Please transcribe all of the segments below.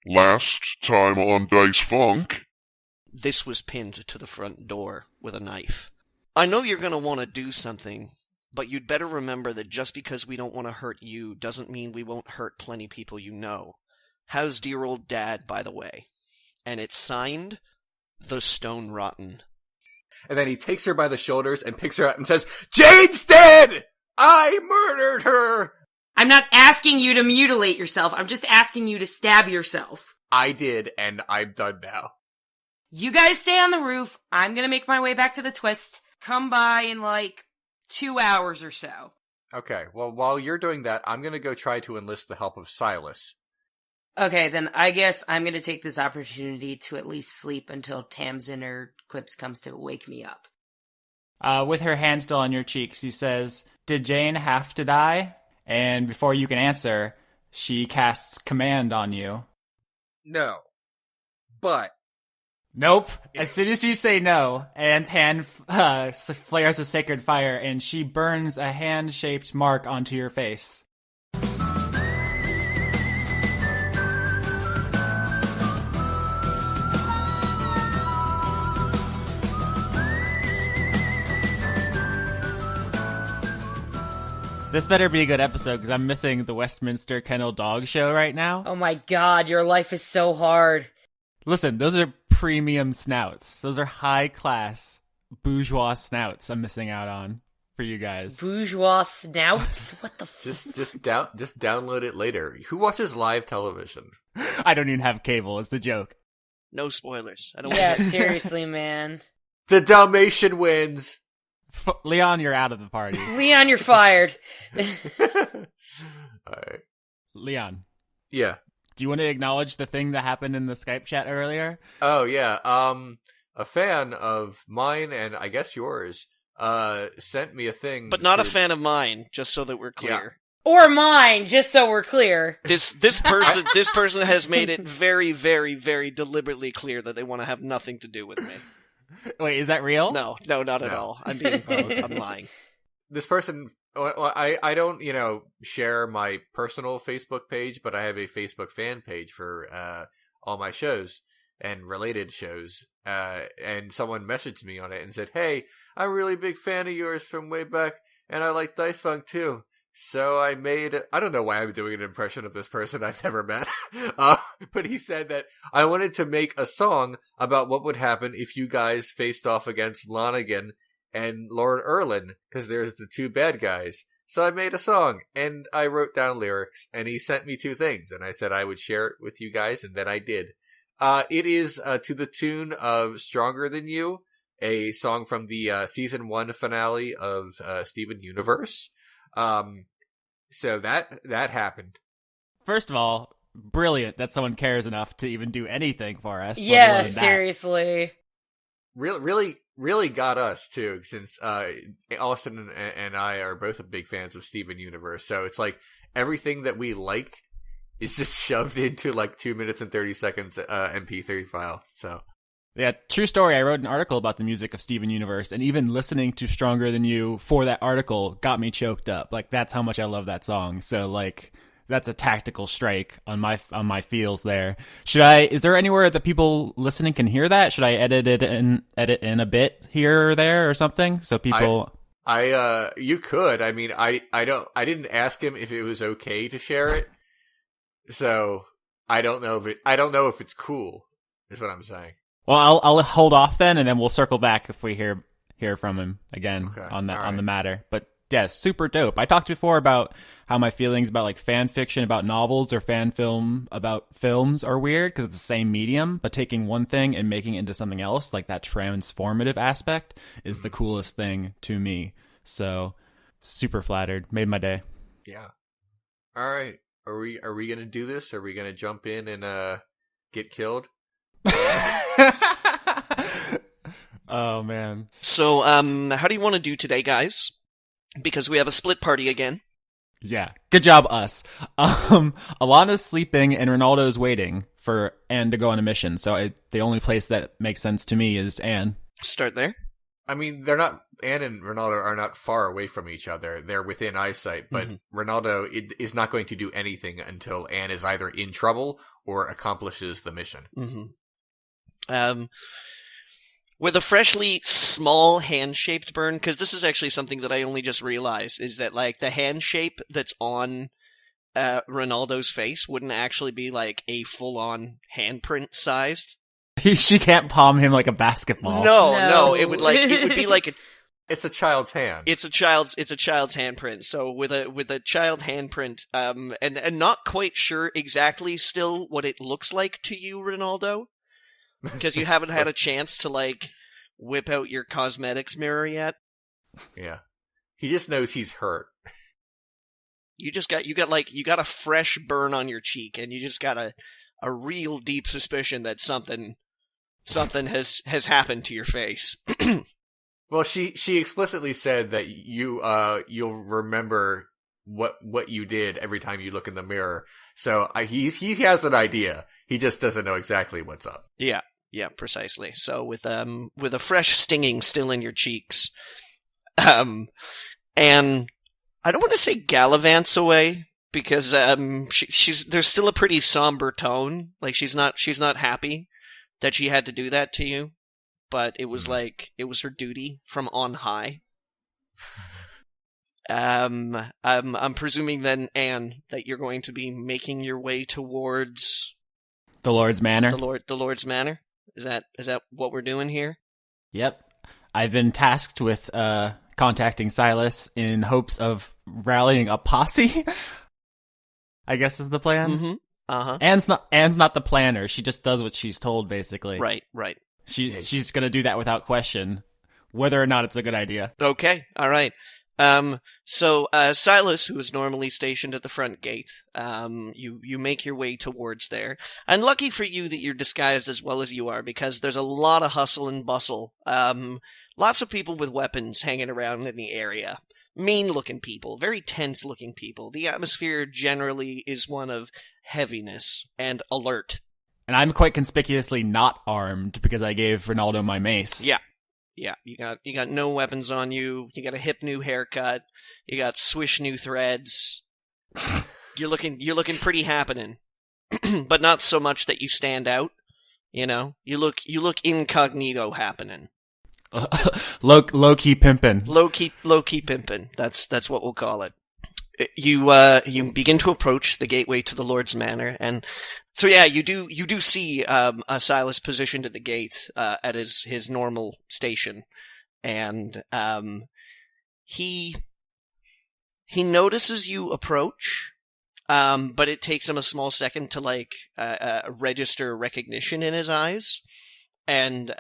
Last time on Dice Funk. This was pinned to the front door with a knife. I know you're going to want to do something, but you'd better remember that just because we don't want to hurt you doesn't mean we won't hurt plenty people you know. How's dear old Dad, by the way? And it's signed, The Stone Rotten. And then he takes her by the shoulders and picks her up and says, Jane's dead! I murdered her! I'm not asking you to mutilate yourself. I'm just asking you to stab yourself. I did, and I'm done now. You guys stay on the roof. I'm gonna make my way back to the twist. Come by in 2 hours or so. Okay, well, while you're doing that, I'm gonna go try to enlist the help of Silas. Okay, then I guess I'm gonna take this opportunity to at least sleep until Tamsin or Quips comes to wake me up. With her hand still on your cheeks, he says, "Did Jane have to die?" And before you can answer, she casts command on you. No. But... Nope. As soon as you say no, Anne's hand flares with sacred fire, and she burns a hand-shaped mark onto your face. This better be a good episode, because I'm missing the Westminster Kennel Dog Show right now. Oh my god, your life is so hard. Listen, those are premium snouts. Those are high-class bourgeois snouts I'm missing out on for you guys. Bourgeois snouts? What the Just download it later. Who watches live television? I don't even have cable. It's a joke. No spoilers. I don't Yeah, want to... seriously, man. The Dalmatian wins! Leon, you're out of the party. Leon, you're fired. Alright. Leon. Yeah. Do you want to acknowledge the thing that happened in the Skype chat earlier? Oh, yeah. A fan of mine, and I guess yours, sent me a thing. But not a fan of mine, just so that we're clear. Or mine, just so we're clear. This person has made it very, very, very deliberately clear that they want to have nothing to do with me. Wait, is that real? No, not at all. I'm lying. This person, well, I don't, share my personal Facebook page, but I have a Facebook fan page for all my shows and related shows. And someone messaged me on it and said, "Hey, I'm a really big fan of yours from way back, and I like Dice Funk too." So I don't know why I'm doing an impression of this person I've never met, but he said that I wanted to make a song about what would happen if you guys faced off against Lonigan and Lord Erlin, because there's the two bad guys. So I made a song, and I wrote down lyrics, and he sent me two things, and I said I would share it with you guys, and then I did. It is to the tune of Stronger Than You, a song from the season 1 finale of Steven Universe. So that happened. First of all, brilliant that someone cares enough to even do anything for us. Yeah, seriously. Really got us too, since Austin and I are both big fans of Steven Universe. So it's like everything that we like is just shoved into 2 minutes and 30 seconds MP3 file. So. Yeah, true story. I wrote an article about the music of Steven Universe, and even listening to Stronger Than You for that article got me choked up. That's how much I love that song. So, that's a tactical strike on my feels there. Is there anywhere that people listening can hear that? Should I edit in a bit here or there or something? So people... You could. I mean, I didn't ask him if it was okay to share it. So, I don't know if it's cool, is what I'm saying. Well, I'll hold off then, and then we'll circle back if we hear from him again on the matter. But yeah, super dope. I talked before about how my feelings about fan fiction about novels or fan film about films are weird because it's the same medium, but taking one thing and making it into something else, that transformative aspect, is the coolest thing to me. So super flattered. Made my day. Yeah. All right. Are we gonna do this? Are we gonna jump in and get killed? Oh man. So, how do you want to do today, guys? Because we have a split party again. Yeah. Good job, us. Allana's sleeping and Rinaldo's waiting for Anne to go on a mission. So the only place that makes sense to me is Anne. Start there. I mean, they're not. Anne and Rinaldo are not far away from each other. They're within eyesight, but Rinaldo is not going to do anything until Anne is either in trouble or accomplishes the mission. With a freshly small hand-shaped burn, because this is actually something that I only just realized, is that like the hand shape that's on Rinaldo's face wouldn't actually be like a full-on handprint sized. She can't palm him like a basketball. No, it would be like a. It's a child's hand. It's a child's handprint. So with a child handprint, and not quite sure exactly still what it looks like to you, Rinaldo, because you haven't had a chance to like whip out your cosmetics mirror yet. Yeah, he just knows he's hurt. You got a fresh burn on your cheek, and you just got a real deep suspicion that something has happened to your face. Well, she explicitly said that you'll remember what you did every time you look in the mirror. So he has an idea. He just doesn't know exactly what's up. Yeah, precisely. So with a fresh stinging still in your cheeks, and I don't want to say gallivants away because there's still a pretty somber tone. Like she's not happy that she had to do that to you. But it was like, it was her duty from on high. I'm presuming then, Anne, that you're going to be making your way towards the Lord's Manor. The Lord's Manor? Is that what we're doing here? Yep. I've been tasked with contacting Silas in hopes of rallying a posse. I guess is the plan. Mm-hmm. Uh-huh. Anne's not the planner. She just does what she's told, basically. Right. She's gonna do that without question, whether or not it's a good idea. Okay, all right. So Silas, who is normally stationed at the front gate, you make your way towards there. And lucky for you that you're disguised as well as you are, because there's a lot of hustle and bustle. Lots of people with weapons hanging around in the area. Mean-looking people, very tense-looking people. The atmosphere generally is one of heaviness and alert. And I'm quite conspicuously not armed because I gave Rinaldo my mace. Yeah. You got no weapons on you. You got a hip new haircut. You got swish new threads. You're looking pretty happening, but not so much that you stand out. You know, you look incognito happening. Low key pimpin'. Low key pimpin'. That's what we'll call it. You begin to approach the gateway to the Lord's Manor, and so yeah, you do see Silas positioned at the gate at his normal station, and he notices you approach, but it takes him a small second to like register recognition in his eyes, and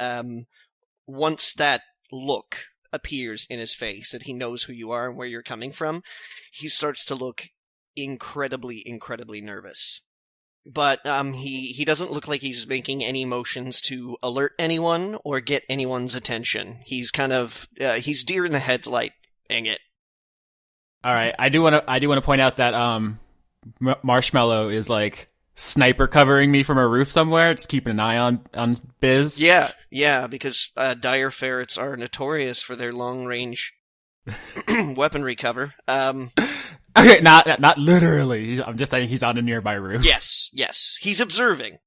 once that look appears in his face, that he knows who you are and where you're coming from, he starts to look incredibly nervous. But he doesn't look like he's making any motions to alert anyone or get anyone's attention. He's kind of he's deer in the headlight, dang it. All right, I do want to point out that Marshmallow is like sniper covering me from a roof somewhere, just keeping an eye on Biz. Yeah, because dire ferrets are notorious for their long-range weaponry cover. Okay, not literally. I'm just saying he's on a nearby roof. Yes, he's observing.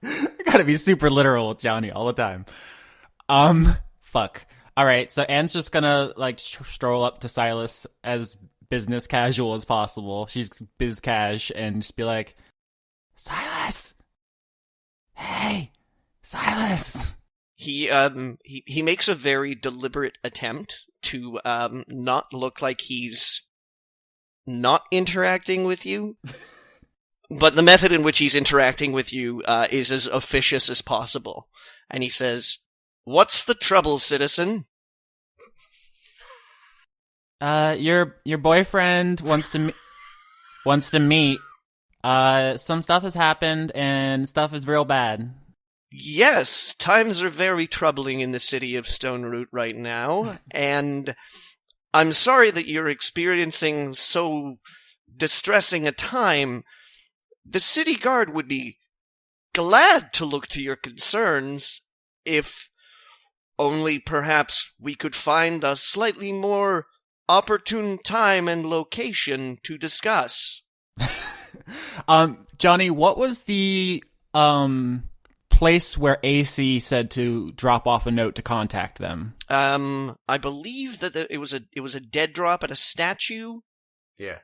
I gotta be super literal with Johnny all the time. Fuck. All right, so Anne's just gonna like stroll up to Silas as business casual as possible. She's biz cash and just be like, Silas! Hey! Silas! He makes a very deliberate attempt to not look like he's not interacting with you, but the method in which he's interacting with you is as officious as possible. And he says, "What's the trouble, citizen?" Your boyfriend wants to meet. Some stuff has happened, and stuff is real bad. Yes, times are very troubling in the city of Stone Root right now, and I'm sorry that you're experiencing so distressing a time. The city guard would be glad to look to your concerns if Only perhaps we could find a slightly more opportune time and location to discuss. Johnny, what was the place where AC said to drop off a note to contact them? I believe that it was a dead drop at a statue. Yeah.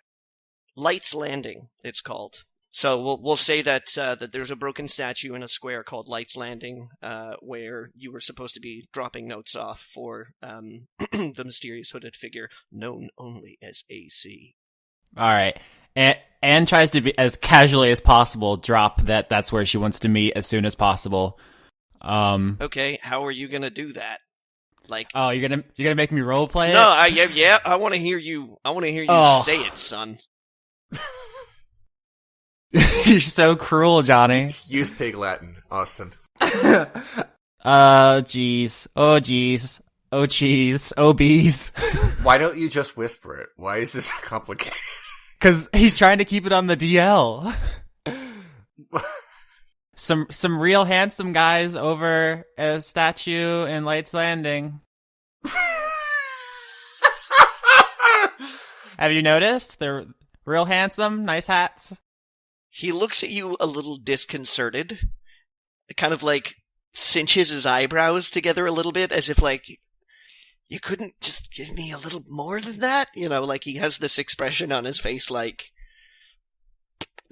Light's Landing, it's called. So we'll say that that there's a broken statue in a square called Light's Landing, where you were supposed to be dropping notes off for the mysterious hooded figure known only as AC. All right. Anne tries to be as casually as possible drop that's where she wants to meet as soon as possible. Okay, how are you gonna do that? Like, oh, you're gonna make me role play it? No, I want to hear you. I want to hear you say it, son. You're so cruel, Johnny. Use Pig Latin, Austin. Jeez. Oh, jeez. Oh, cheese. Oh, bees. Why don't you just whisper it? Why is this complicated? Because he's trying to keep it on the DL. Some real handsome guys over a statue in Light's Landing. Have you noticed? They're real handsome, nice hats. He looks at you a little disconcerted, kind of like cinches his eyebrows together a little bit, as if like, you couldn't just give me a little more than that? You know, like he has this expression on his face like,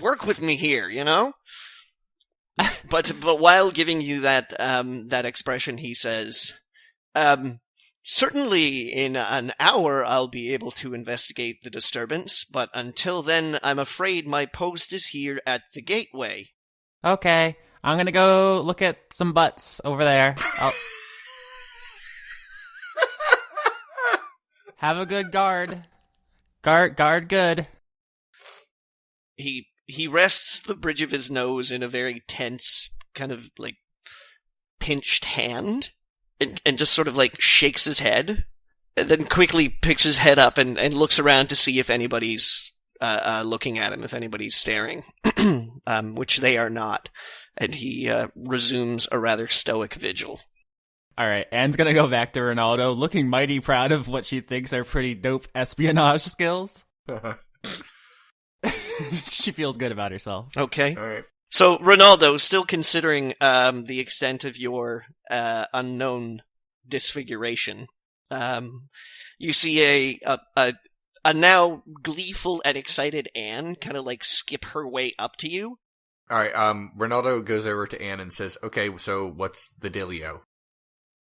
work with me here, you know? But while giving you that expression, he says, certainly in an hour I'll be able to investigate the disturbance, but until then I'm afraid my post is here at the gateway. Okay, I'm gonna go look at some butts over there. Have a good guard. Guard good. He rests the bridge of his nose in a very tense, kind of like pinched hand, and just sort of like shakes his head, and then quickly picks his head up and looks around to see if anybody's looking at him, if anybody's staring, which they are not, and he resumes a rather stoic vigil. All right, Anne's gonna go back to Rinaldo, looking mighty proud of what she thinks are pretty dope espionage skills. She feels good about herself. Okay. All right. So, Rinaldo, still considering the extent of your unknown disfiguration, you see a now gleeful and excited Anne kind of like skip her way up to you. All right. Rinaldo goes over to Anne and says, "Okay, so what's the dealio?"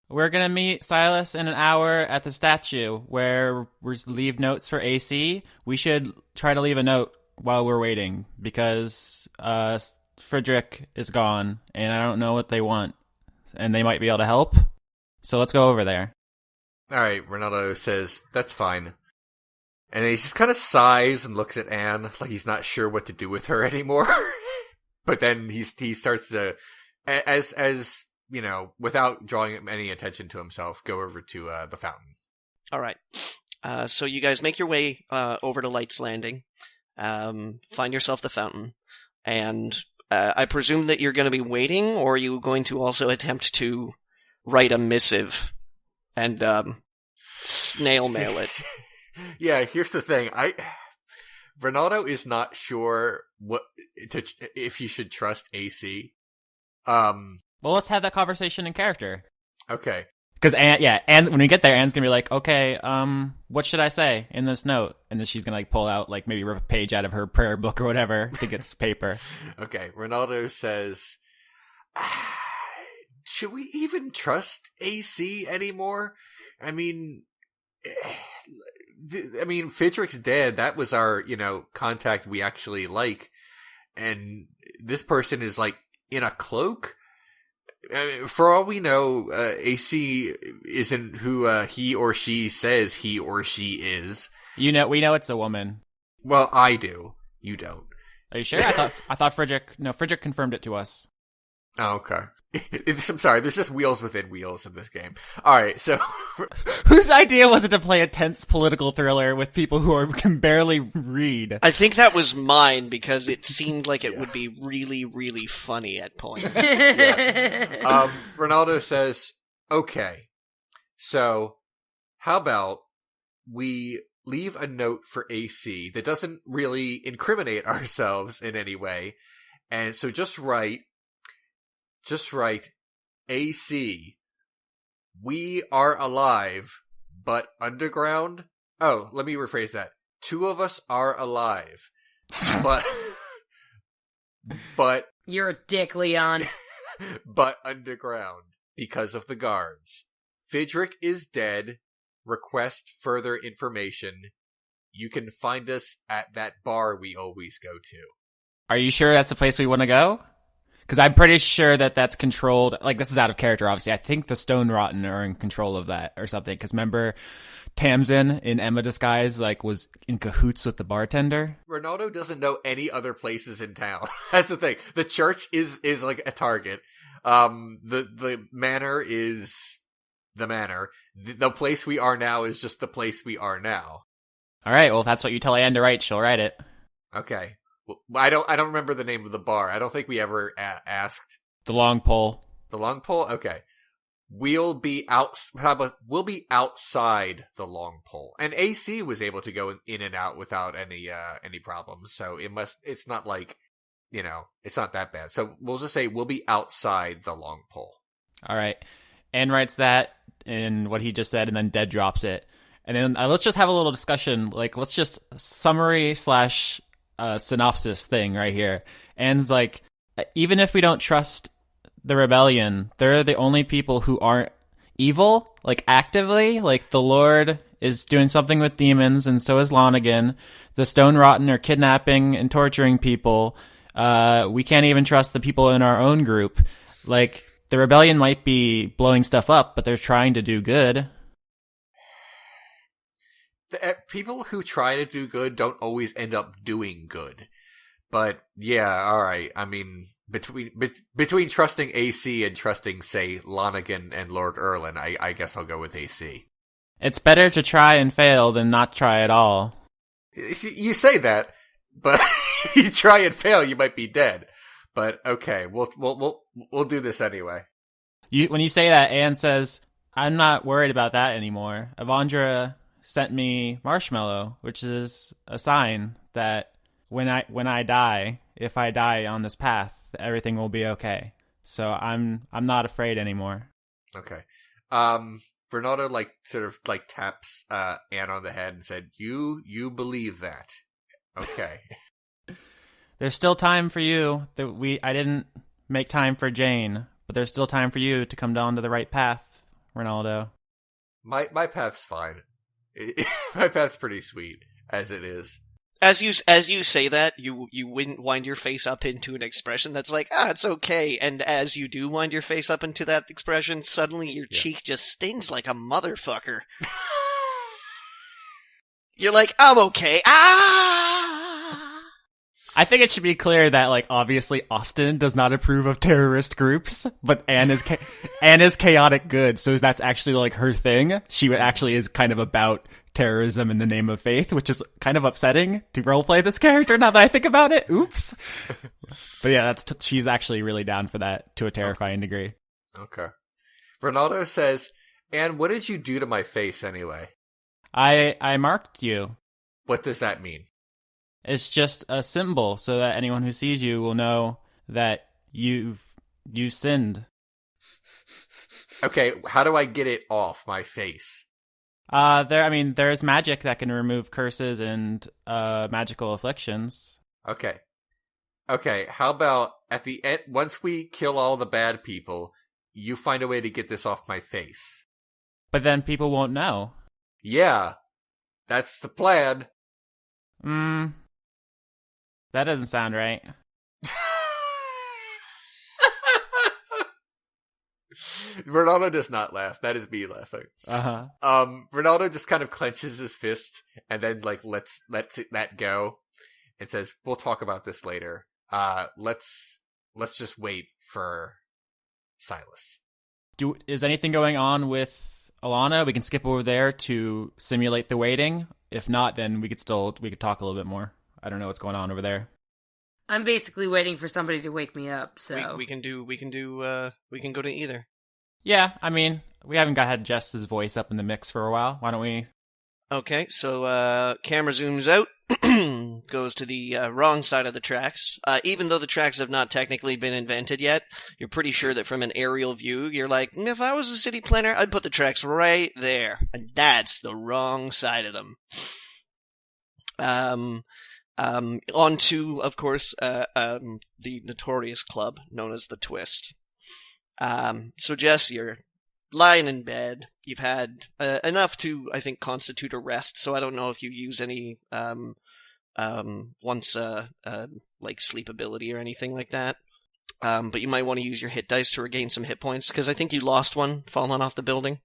We're gonna meet Silas in an hour at the statue where we leave notes for AC. We should try to leave a note while we're waiting because Frederick is gone and I don't know what they want and they might be able to help. So let's go over there. All right, Rinaldo says, "That's fine." And then he just kind of sighs and looks at Anne like he's not sure what to do with her anymore. But then he starts to, as you know, without drawing any attention to himself, go over to the fountain. All right. So you guys make your way over to Light's Landing, find yourself the fountain, and I presume that you're going to be waiting, or are you going to also attempt to write a missive and snail mail it? Yeah, here's the thing. Rinaldo is not sure if you should trust AC. Well, let's have that conversation in character. Okay. Because Anne, when we get there, Anne's gonna be like, "Okay, what should I say in this note?" And then she's gonna like pull out like maybe rip a page out of her prayer book or whatever to get paper. Okay. Rinaldo says, "Should we even trust AC anymore? I mean, Fidrick's dead. That was our, contact we actually like, and this person is like in a cloak." I mean, for all we know, AC isn't who he or she says he or she is. We know it's a woman. Well, I do. You don't. Are you sure? I thought Frederick confirmed it to us. Oh, okay. I'm sorry, there's just wheels within wheels in this game. Alright, so... Whose idea was it to play a tense political thriller with people who can barely read? I think that was mine, because it seemed like it would be really, really funny at points. Rinaldo says, "Okay, So, how about we leave a note for AC that doesn't really incriminate ourselves in any way, and so just write, AC, we are alive, but underground? Oh, let me rephrase that. 2 of us are alive, but You're a dick, Leon. but underground, because of the guards. Fidrick is dead. Request further information. You can find us at that bar we always go to. Are you sure that's the place we want to go? Because I'm pretty sure that that's controlled. Like, this is out of character, obviously. I think the Stone Rotten are in control of that or something. Because remember, Tamsin in Emma Disguise, like, was in cahoots with the bartender. Rinaldo doesn't know any other places in town. That's the thing. The church is like a target. The manor is the manor. The place we are now is just the place we are now. All right. Well, if that's what you tell Anne to write, she'll write it. Okay. Well, I don't remember the name of the bar. I don't think we ever asked. The Long Pole. The Long Pole? Okay. We'll be outside the Long Pole. And AC was able to go in and out without any problems. So it's not like, it's not that bad. So we'll just say we'll be outside the Long Pole. All right. Anne writes that in what he just said, and then Dead drops it. And then let's just have a little discussion. Like, let's just summary / synopsis thing right here. Anne's like, even if we don't trust the rebellion, they're the only people who aren't evil, like actively. Like, the Lord is doing something with demons, and so is Lonigan. The Stone Rotten are kidnapping and torturing people. We can't even trust the people in our own group. Like, the rebellion might be blowing stuff up, but they're trying to do good. People who try to do good don't always end up doing good. But yeah, all right. I mean, between trusting AC and trusting, say, Lonigan and Lord Erlin, I guess I'll go with AC. It's better to try and fail than not try at all. You say that, but if you try and fail, you might be dead. But okay, we'll do this anyway. When you say that, Anne says, "I'm not worried about that anymore. Avandra sent me Marshmallow, which is a sign that when I die, if I die on this path, everything will be okay. So I'm not afraid anymore." Okay. Rinaldo sort of taps Anne on the head and said, "You believe that? Okay." There's still time for you. I didn't make time for Jane, but there's still time for you to come down to the right path, Rinaldo. My path's fine. My path's pretty sweet as it is. As you say that, you wind your face up into an expression that's like, it's okay. And as you do wind your face up into that expression, suddenly your cheek just stings like a motherfucker. You're like, I'm okay. I think it should be clear that, obviously Austin does not approve of terrorist groups, but Anne is chaotic good, so that's actually, her thing. She actually is kind of about terrorism in the name of faith, which is kind of upsetting to roleplay this character now that I think about it. Oops. But yeah, she's actually really down for that to a terrifying degree. Okay. Rinaldo says, "Anne, what did you do to my face anyway?" I marked you. What does that mean? It's just a symbol so that anyone who sees you will know that you sinned. Okay, how do I get it off my face? There's magic that can remove curses and magical afflictions. Okay, how about at the end, once we kill all the bad people, you find a way to get this off my face? But then people won't know. Yeah, that's the plan. That doesn't sound right. Rinaldo does not laugh. That is me laughing. Rinaldo just kind of clenches his fist and then lets that go and says, "We'll talk about this later. Let's just wait for Silas." Is anything going on with Allana? We can skip over there to simulate the waiting. If not, then we could talk a little bit more. I don't know what's going on over there. I'm basically waiting for somebody to wake me up, so we can go to either. Yeah, I mean, we haven't had Jess's voice up in the mix for a while. Why don't we? Okay, so camera zooms out, goes to the wrong side of the tracks. Even though the tracks have not technically been invented yet, you're pretty sure that from an aerial view, you're like, if I was a city planner, I'd put the tracks right there. And that's the wrong side of them. Onto, of course, the notorious club known as the Twist. So Jess, you're lying in bed. You've had enough to, I think, constitute a rest. So I don't know if you use any like sleep ability or anything like that. But you might want to use your hit dice to regain some hit points because I think you lost one falling off the building.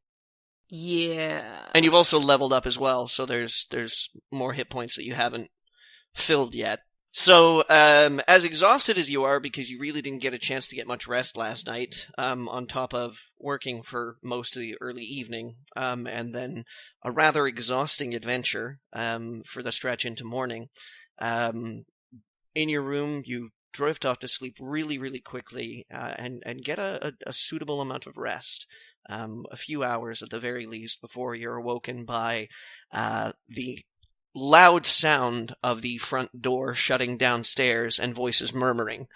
Yeah. And you've also leveled up as well, so there's more hit points that you haven't filled yet. So, as exhausted as you are, because you really didn't get a chance to get much rest last night, on top of working for most of the early evening, and then a rather exhausting adventure, for the stretch into morning, in your room, you drift off to sleep really, really quickly, and get a suitable amount of rest. A few hours at the very least before you're awoken by, the loud sound of the front door shutting downstairs and voices murmuring.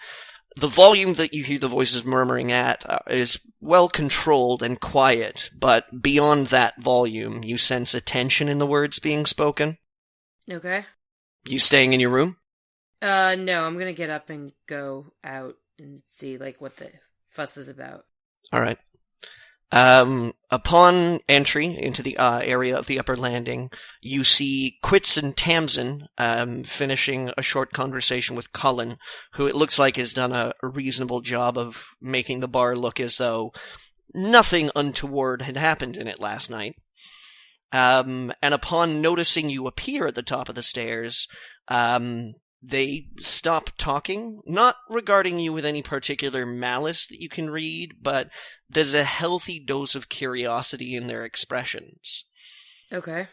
The volume that you hear the voices murmuring at is well controlled and quiet, but beyond that volume, you sense a tension in the words being spoken. Okay. You staying in your room? No, I'm gonna get up and go out and see, like, what the fuss is about. All right. Upon entry into the area of the upper landing, you see Quits and Tamsin finishing a short conversation with Cullen, who it looks like has done a reasonable job of making the bar look as though nothing untoward had happened in it last night. And upon noticing you appear at the top of the stairs, they stop talking, not regarding you with any particular malice that you can read, but there's a healthy dose of curiosity in their expressions. Okay.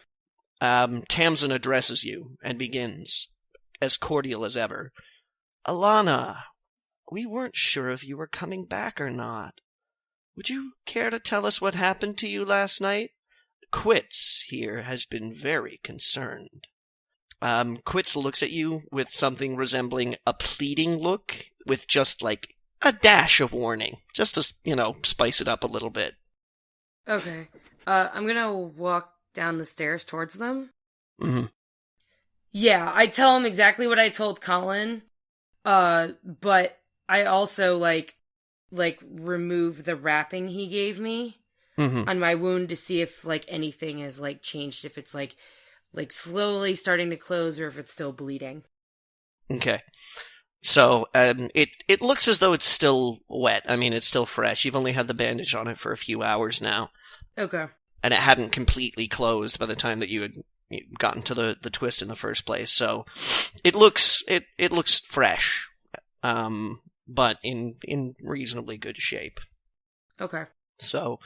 Tamsin addresses you and begins, as cordial as ever. Allana, we weren't sure if you were coming back or not. Would you care to tell us what happened to you last night? Quits here has been very concerned. Quits looks at you with something resembling a pleading look, with just like a dash of warning, just to, spice it up a little bit. Okay. I'm gonna walk down the stairs towards them. Mm-hmm. Yeah, I tell him exactly what I told Colin, but I also, like remove the wrapping he gave me on my wound to see if, like, anything has, like, changed, if it's, like slowly starting to close, or if it's still bleeding. Okay. So, it looks as though it's still wet. I mean, it's still fresh. You've only had the bandage on it for a few hours now. Okay. And it hadn't completely closed by the time that you had gotten to the twist in the first place. So, it looks fresh, but in reasonably good shape. Okay. So,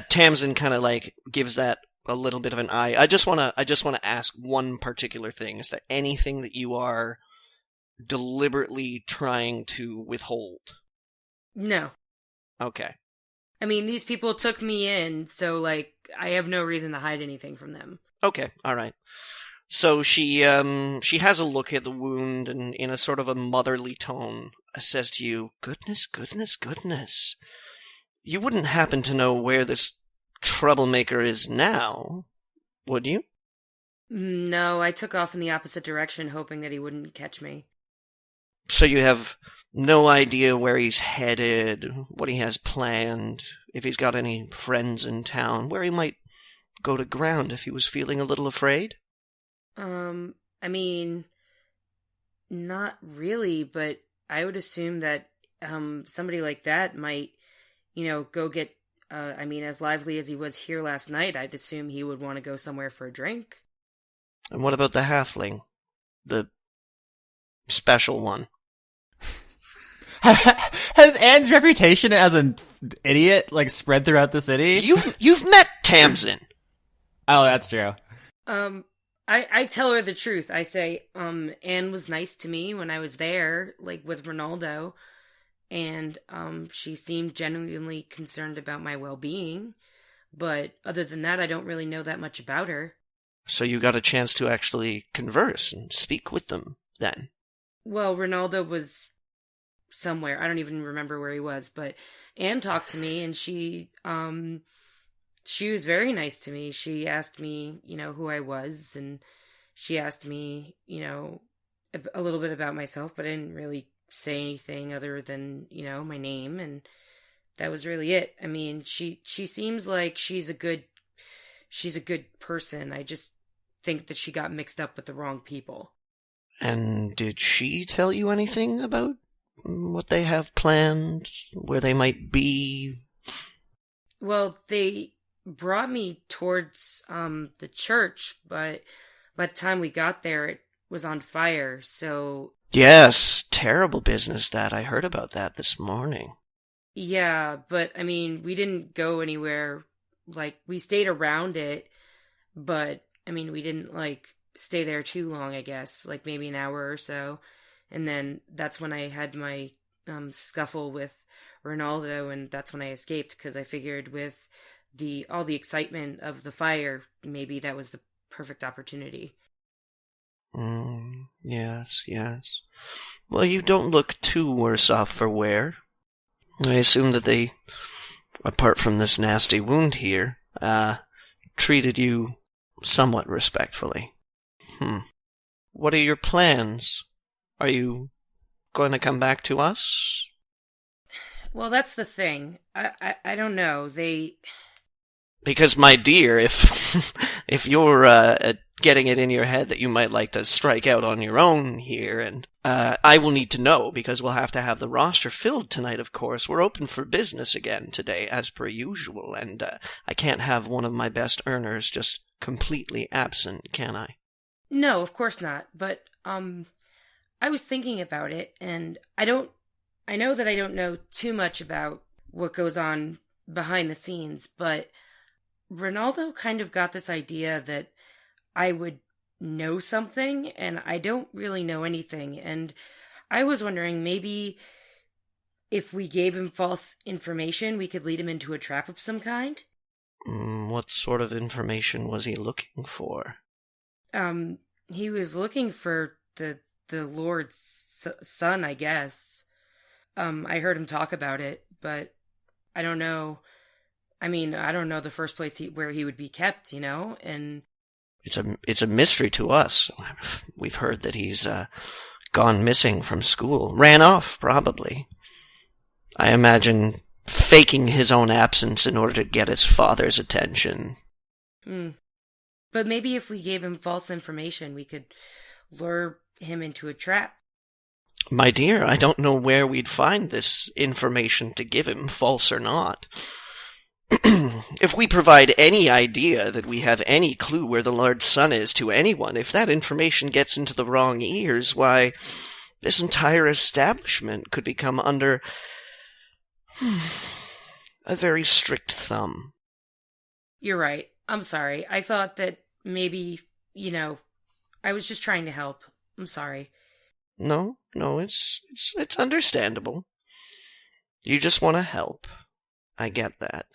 Tamsin kind of, like, gives that a little bit of an eye. I just want to ask one particular thing. Is there anything that you are deliberately trying to withhold? No. Okay. I mean, these people took me in, so, like, I have no reason to hide anything from them. Okay, all right. So she has a look at the wound and in a sort of a motherly tone says to you, "Goodness, goodness, goodness. You wouldn't happen to know where this troublemaker is now, would you?" No, I took off in the opposite direction, hoping that he wouldn't catch me. So you have no idea where he's headed, what he has planned, if he's got any friends in town, where he might go to ground if he was feeling a little afraid? I mean, not really, but I would assume that somebody like that might, go get, as lively as he was here last night, I'd assume he would want to go somewhere for a drink. And what about the halfling? The special one? Has Anne's reputation as an idiot, like, spread throughout the city? You've met Tamsin. Oh, that's true. I tell her the truth. I say, Anne was nice to me when I was there, like, with Rinaldo. and she seemed genuinely concerned about my well-being. But other than that, I don't really know that much about her. So you got a chance to actually converse and speak with them, then? Well, Rinaldo was somewhere. I don't even remember where he was, but Anne talked to me, and she was very nice to me. She asked me, who I was, and she asked me, a little bit about myself, but I didn't really say anything other than, my name, and that was really it. I mean, she seems like she's a good person. I just think that she got mixed up with the wrong people. And did she tell you anything about what they have planned, where they might be? Well, they brought me towards the church, but by the time we got there, it was on fire, so... Yes, terrible business that. I heard about that this morning. Yeah, but, I mean, we didn't go anywhere. Like, we stayed around it, but, I mean, we didn't, stay there too long, I guess. Like, maybe an hour or so. And then that's when I had my scuffle with Rinaldo, and that's when I escaped, because I figured with all the excitement of the fire, maybe that was the perfect opportunity. Yes. Well, you don't look too worse off for wear. I assume that they, apart from this nasty wound here, treated you somewhat respectfully. What are your plans? Are you going to come back to us? Well, that's the thing. I don't know. Because, my dear, if you're getting it in your head that you might like to strike out on your own here, and I will need to know, because we'll have to have the roster filled tonight, of course. We're open for business again today, as per usual, and I can't have one of my best earners just completely absent, can I? No, of course not. But I was thinking about it, and I know that I don't know too much about what goes on behind the scenes, but Rinaldo kind of got this idea that I would know something, and I don't really know anything. And I was wondering, maybe if we gave him false information, we could lead him into a trap of some kind? What sort of information was he looking for? He was looking for the Lord's son, I guess. I heard him talk about it, but I don't know. I mean, I don't know the first place where he would be kept, and... It's a mystery to us. We've heard that he's gone missing from school. Ran off, probably. I imagine faking his own absence in order to get his father's attention. But maybe if we gave him false information, we could lure him into a trap. My dear, I don't know where we'd find this information to give him, false or not. If we provide any idea that we have any clue where the Lord's son is to anyone, if that information gets into the wrong ears, why, this entire establishment could become under a very strict thumb. You're right. I'm sorry. I thought that maybe, I was just trying to help. I'm sorry. No, it's understandable. You just want to help. I get that.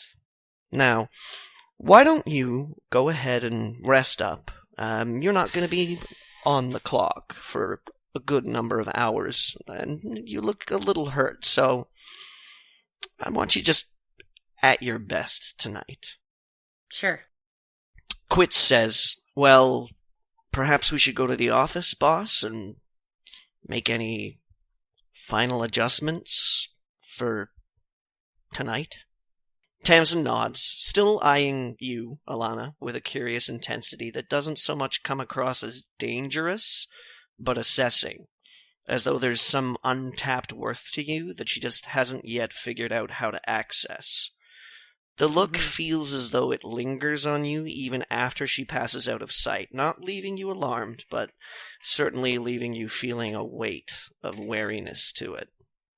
Now, why don't you go ahead and rest up? You're not going to be on the clock for a good number of hours, and you look a little hurt, so I want you just at your best tonight. Sure. Quit says, well, perhaps we should go to the office, boss, and make any final adjustments for tonight? Tamsin nods, still eyeing you, Allana, with a curious intensity that doesn't so much come across as dangerous, but assessing, as though there's some untapped worth to you that she just hasn't yet figured out how to access. The look feels as though it lingers on you even after she passes out of sight, not leaving you alarmed, but certainly leaving you feeling a weight of wariness to it.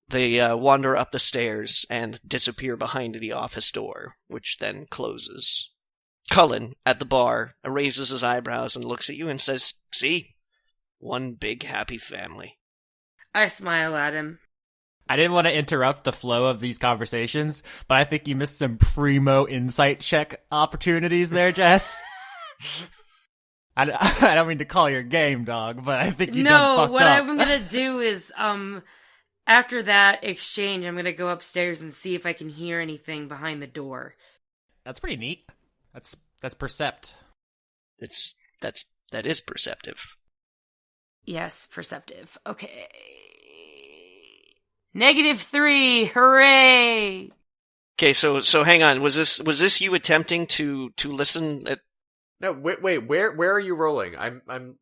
They wander up the stairs and disappear behind the office door, which then closes. Cullen, at the bar, raises his eyebrows and looks at you and says, "See? One big happy family." I smile at him. I didn't want to interrupt the flow of these conversations, but I think you missed some primo insight check opportunities there, Jess. I don't mean to call your game, dog, but I think you done fucked up. No, what I'm gonna do is, after that exchange, I'm gonna go upstairs and see if I can hear anything behind the door. That's pretty neat. That's percept. That is perceptive. Yes, perceptive. Okay. -3. Hooray! Okay, so hang on. Was this you attempting to listen at? No, wait. Where are you rolling? I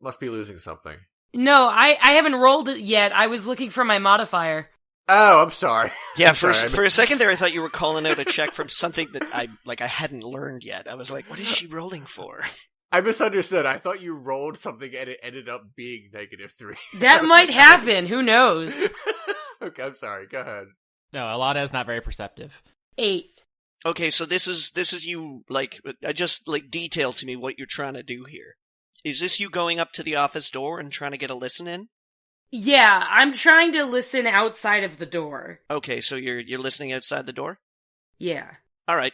must be losing something. No, I haven't rolled it yet. I was looking for my modifier. Oh, I'm sorry. Yeah, for a second there, I thought you were calling out a check from something that I hadn't learned yet. I was like, what is she rolling for? I misunderstood. I thought you rolled something and it ended up being -3. That might happen. Who knows? Okay, I'm sorry. Go ahead. No, Allana is not very perceptive. 8. Okay, so this is you, just detail to me what you're trying to do here. Is this you going up to the office door and trying to get a listen in? Yeah, I'm trying to listen outside of the door. Okay, so you're listening outside the door? Yeah. All right.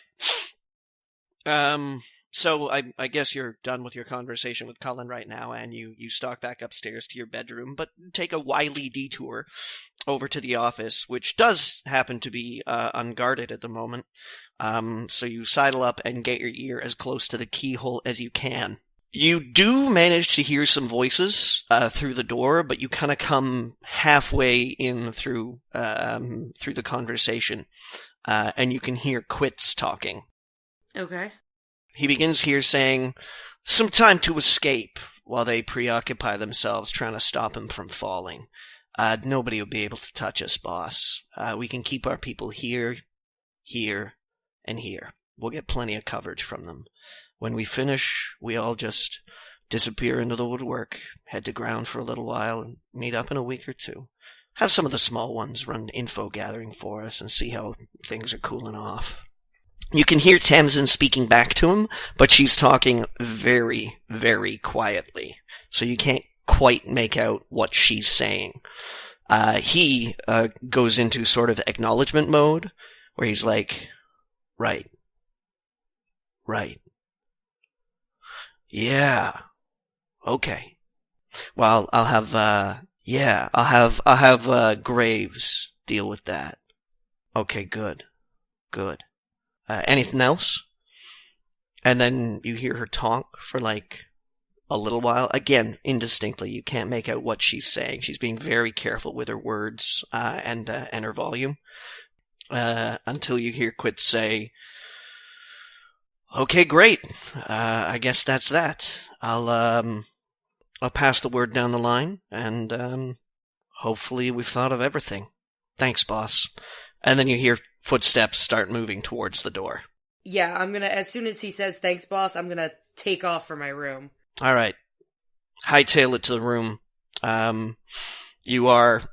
So I guess you're done with your conversation with Cullen right now, and you stalk back upstairs to your bedroom, but take a wily detour over to the office, which does happen to be unguarded at the moment. So you sidle up and get your ear as close to the keyhole as you can. You do manage to hear some voices through the door, but you kind of come halfway in through the conversation, and you can hear Quits talking. Okay. He begins here saying, "Some time to escape," while they preoccupy themselves trying to stop him from falling. Nobody will be able to touch us, boss. We can keep our people here, and here. We'll get plenty of coverage from them. When we finish, we all just disappear into the woodwork, head to ground for a little while, and meet up in a week or two. Have some of the small ones run info gathering for us and see how things are cooling off. You can hear Tamsin speaking back to him, but she's talking very, very quietly, so you can't quite make out what she's saying. He goes into sort of acknowledgement mode, where he's like, Right. Yeah. Okay. Well, I'll have Graves deal with that. Okay, good. Anything else? And then you hear her talk for a little while. Again, indistinctly. You can't make out what she's saying. She's being very careful with her words and her volume. Until you hear Quit say, "Okay, great. I guess that's that. I'll pass the word down the line, and hopefully we've thought of everything. Thanks, boss." And then you hear footsteps start moving towards the door. Yeah, as soon as he says, "Thanks, boss," I'm gonna take off for my room. All right. Hightail it to the room. You are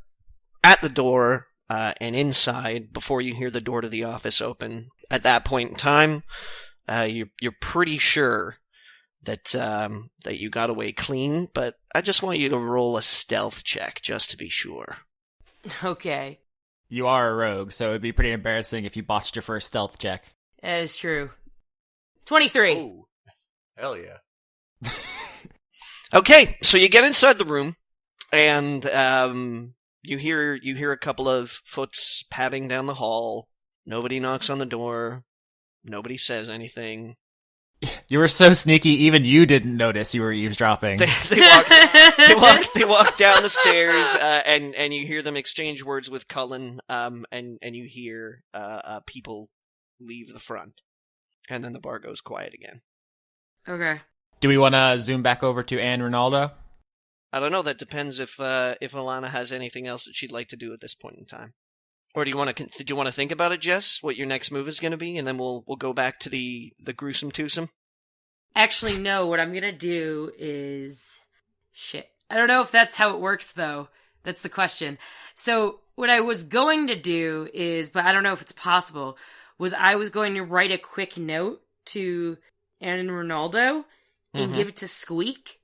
at the door and inside before you hear the door to the office open. At that point in time, you're pretty sure that you got away clean, but I just want you to roll a stealth check just to be sure. Okay. You are a rogue, so it'd be pretty embarrassing if you botched your first stealth check. That is true. 23. Ooh. Hell yeah. Okay, so you get inside the room, and you hear a couple of foots padding down the hall. Nobody knocks on the door. Nobody says anything. You were so sneaky, even you didn't notice you were eavesdropping. They walk down the stairs, and you hear them exchange words with Cullen, and you hear people leave the front. And then the bar goes quiet again. Okay. Do we want to zoom back over to Anne Rinaldo? I don't know. That depends if Allana has anything else that she'd like to do at this point in time. Or do you want to think about it, Jess? What your next move is going to be, and then we'll go back to the gruesome twosome? Actually, no. What I'm going to do is shit. I don't know if that's how it works, though. That's the question. So what I was going to do is, but I don't know if it's possible, was I was going to write a quick note to Anne and Rinaldo and give it to Squeak.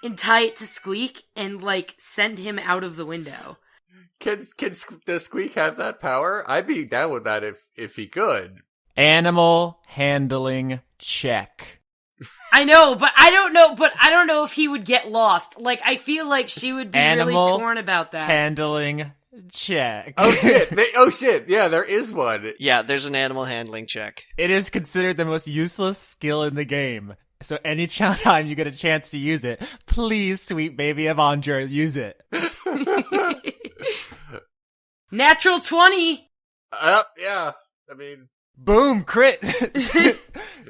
And tie it to Squeak and, send him out of the window. Does Squeak have that power? I'd be down with that if he could. Animal handling check. I know, but I don't know if he would get lost. Like, I feel like she would be really torn about that. Handling check. Oh shit. Yeah, there is one. Yeah, there's an animal handling check. It is considered the most useless skill in the game. So any time you get a chance to use it, please, sweet baby Avandra, use it. Natural 20! Yeah. I mean... Boom, crit!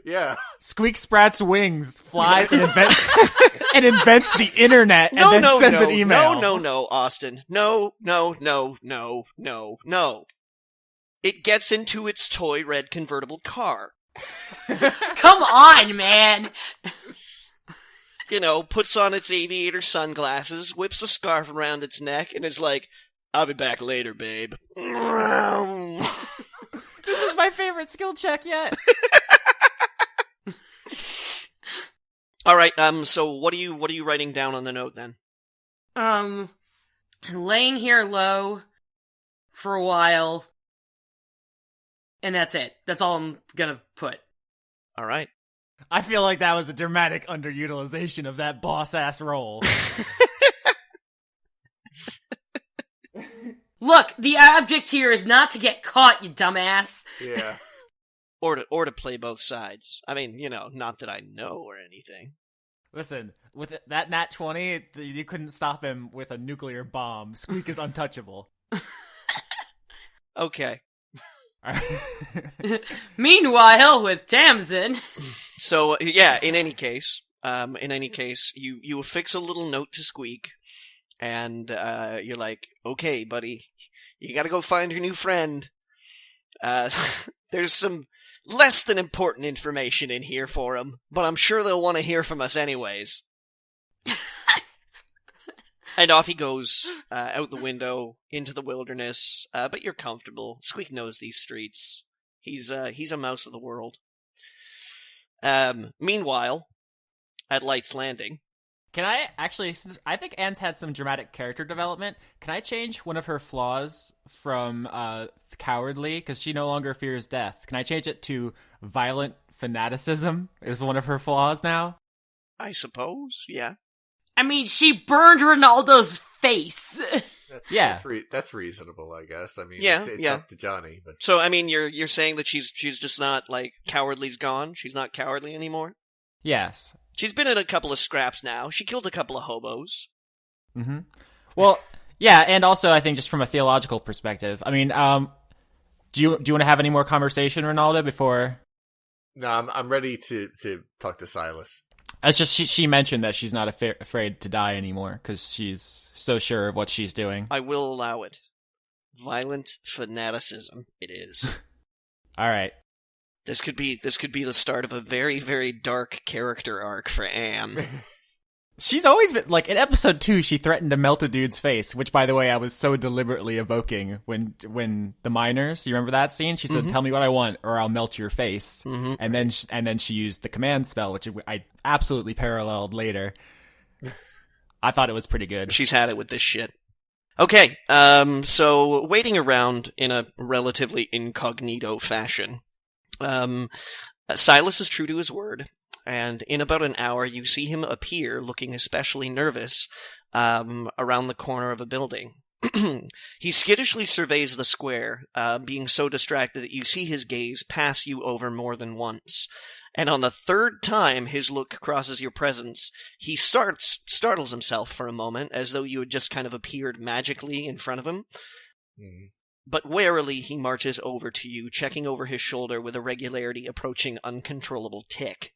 Yeah. Squeak sprouts wings, flies, and invents the internet, and then sends an email. No, Austin. No. It gets into its toy red convertible car. Come on, man! Puts on its aviator sunglasses, whips a scarf around its neck, and is like, I'll be back later, babe. This is my favorite skill check yet. All right, so what are you writing down on the note then? Laying here low for a while, and that's it. That's all I'm gonna put. All right. I feel like that was a dramatic underutilization of that boss-ass role. Look, the object here is not to get caught, you dumbass. Yeah. Or to play both sides. I mean, not that I know or anything. Listen, with that nat 20, you couldn't stop him with a nuclear bomb. Squeak is untouchable. Okay. Meanwhile, with Tamsin. So, yeah, in any case, you affix a little note to Squeak. And you're like, okay, buddy, you gotta go find your new friend. There's some less than important information in here for him, but I'm sure they'll want to hear from us anyways. And off he goes, out the window, into the wilderness, but you're comfortable. Squeak knows these streets. He's a mouse of the world. Meanwhile, at Light's Landing... Can I actually, since I think Anne's had some dramatic character development, can I change one of her flaws from cowardly, because she no longer fears death? Can I change it to violent fanaticism is one of her flaws now? I suppose, yeah. I mean, she burned Rinaldo's face. That's reasonable, I guess. I mean, yeah, it's up to Johnny. But so, I mean, you're saying that she's just not, like, cowardly's gone? She's not cowardly anymore? Yes. She's been in a couple of scraps now. She killed a couple of hobos. Mm-hmm. Well, yeah, and also I think just from a theological perspective. I mean, do you want to have any more conversation, Rinaldo, before? No, I'm ready to talk to Silas. It's just she mentioned that she's not afraid to die anymore because she's so sure of what she's doing. I will allow it. Violent fanaticism. It is. All right. This could be the start of a very, very dark character arc for Anne. She's always been, like, in episode 2, she threatened to melt a dude's face, which, by the way, I was so deliberately evoking when the miners, you remember that scene? She said, tell me what I want, or I'll melt your face. Mm-hmm. And then she used the command spell, which I absolutely paralleled later. I thought it was pretty good. She's had it with this shit. Okay, so waiting around in a relatively incognito fashion, Silas is true to his word, and in about an hour you see him appear looking especially nervous around the corner of a building. He skittishly surveys the square, being so distracted that you see his gaze pass you over more than once. And on the third time his look crosses your presence, he startles himself for a moment, as though you had just kind of appeared magically in front of him. Mm. But warily he marches over to you, checking over his shoulder with a regularity approaching uncontrollable tic.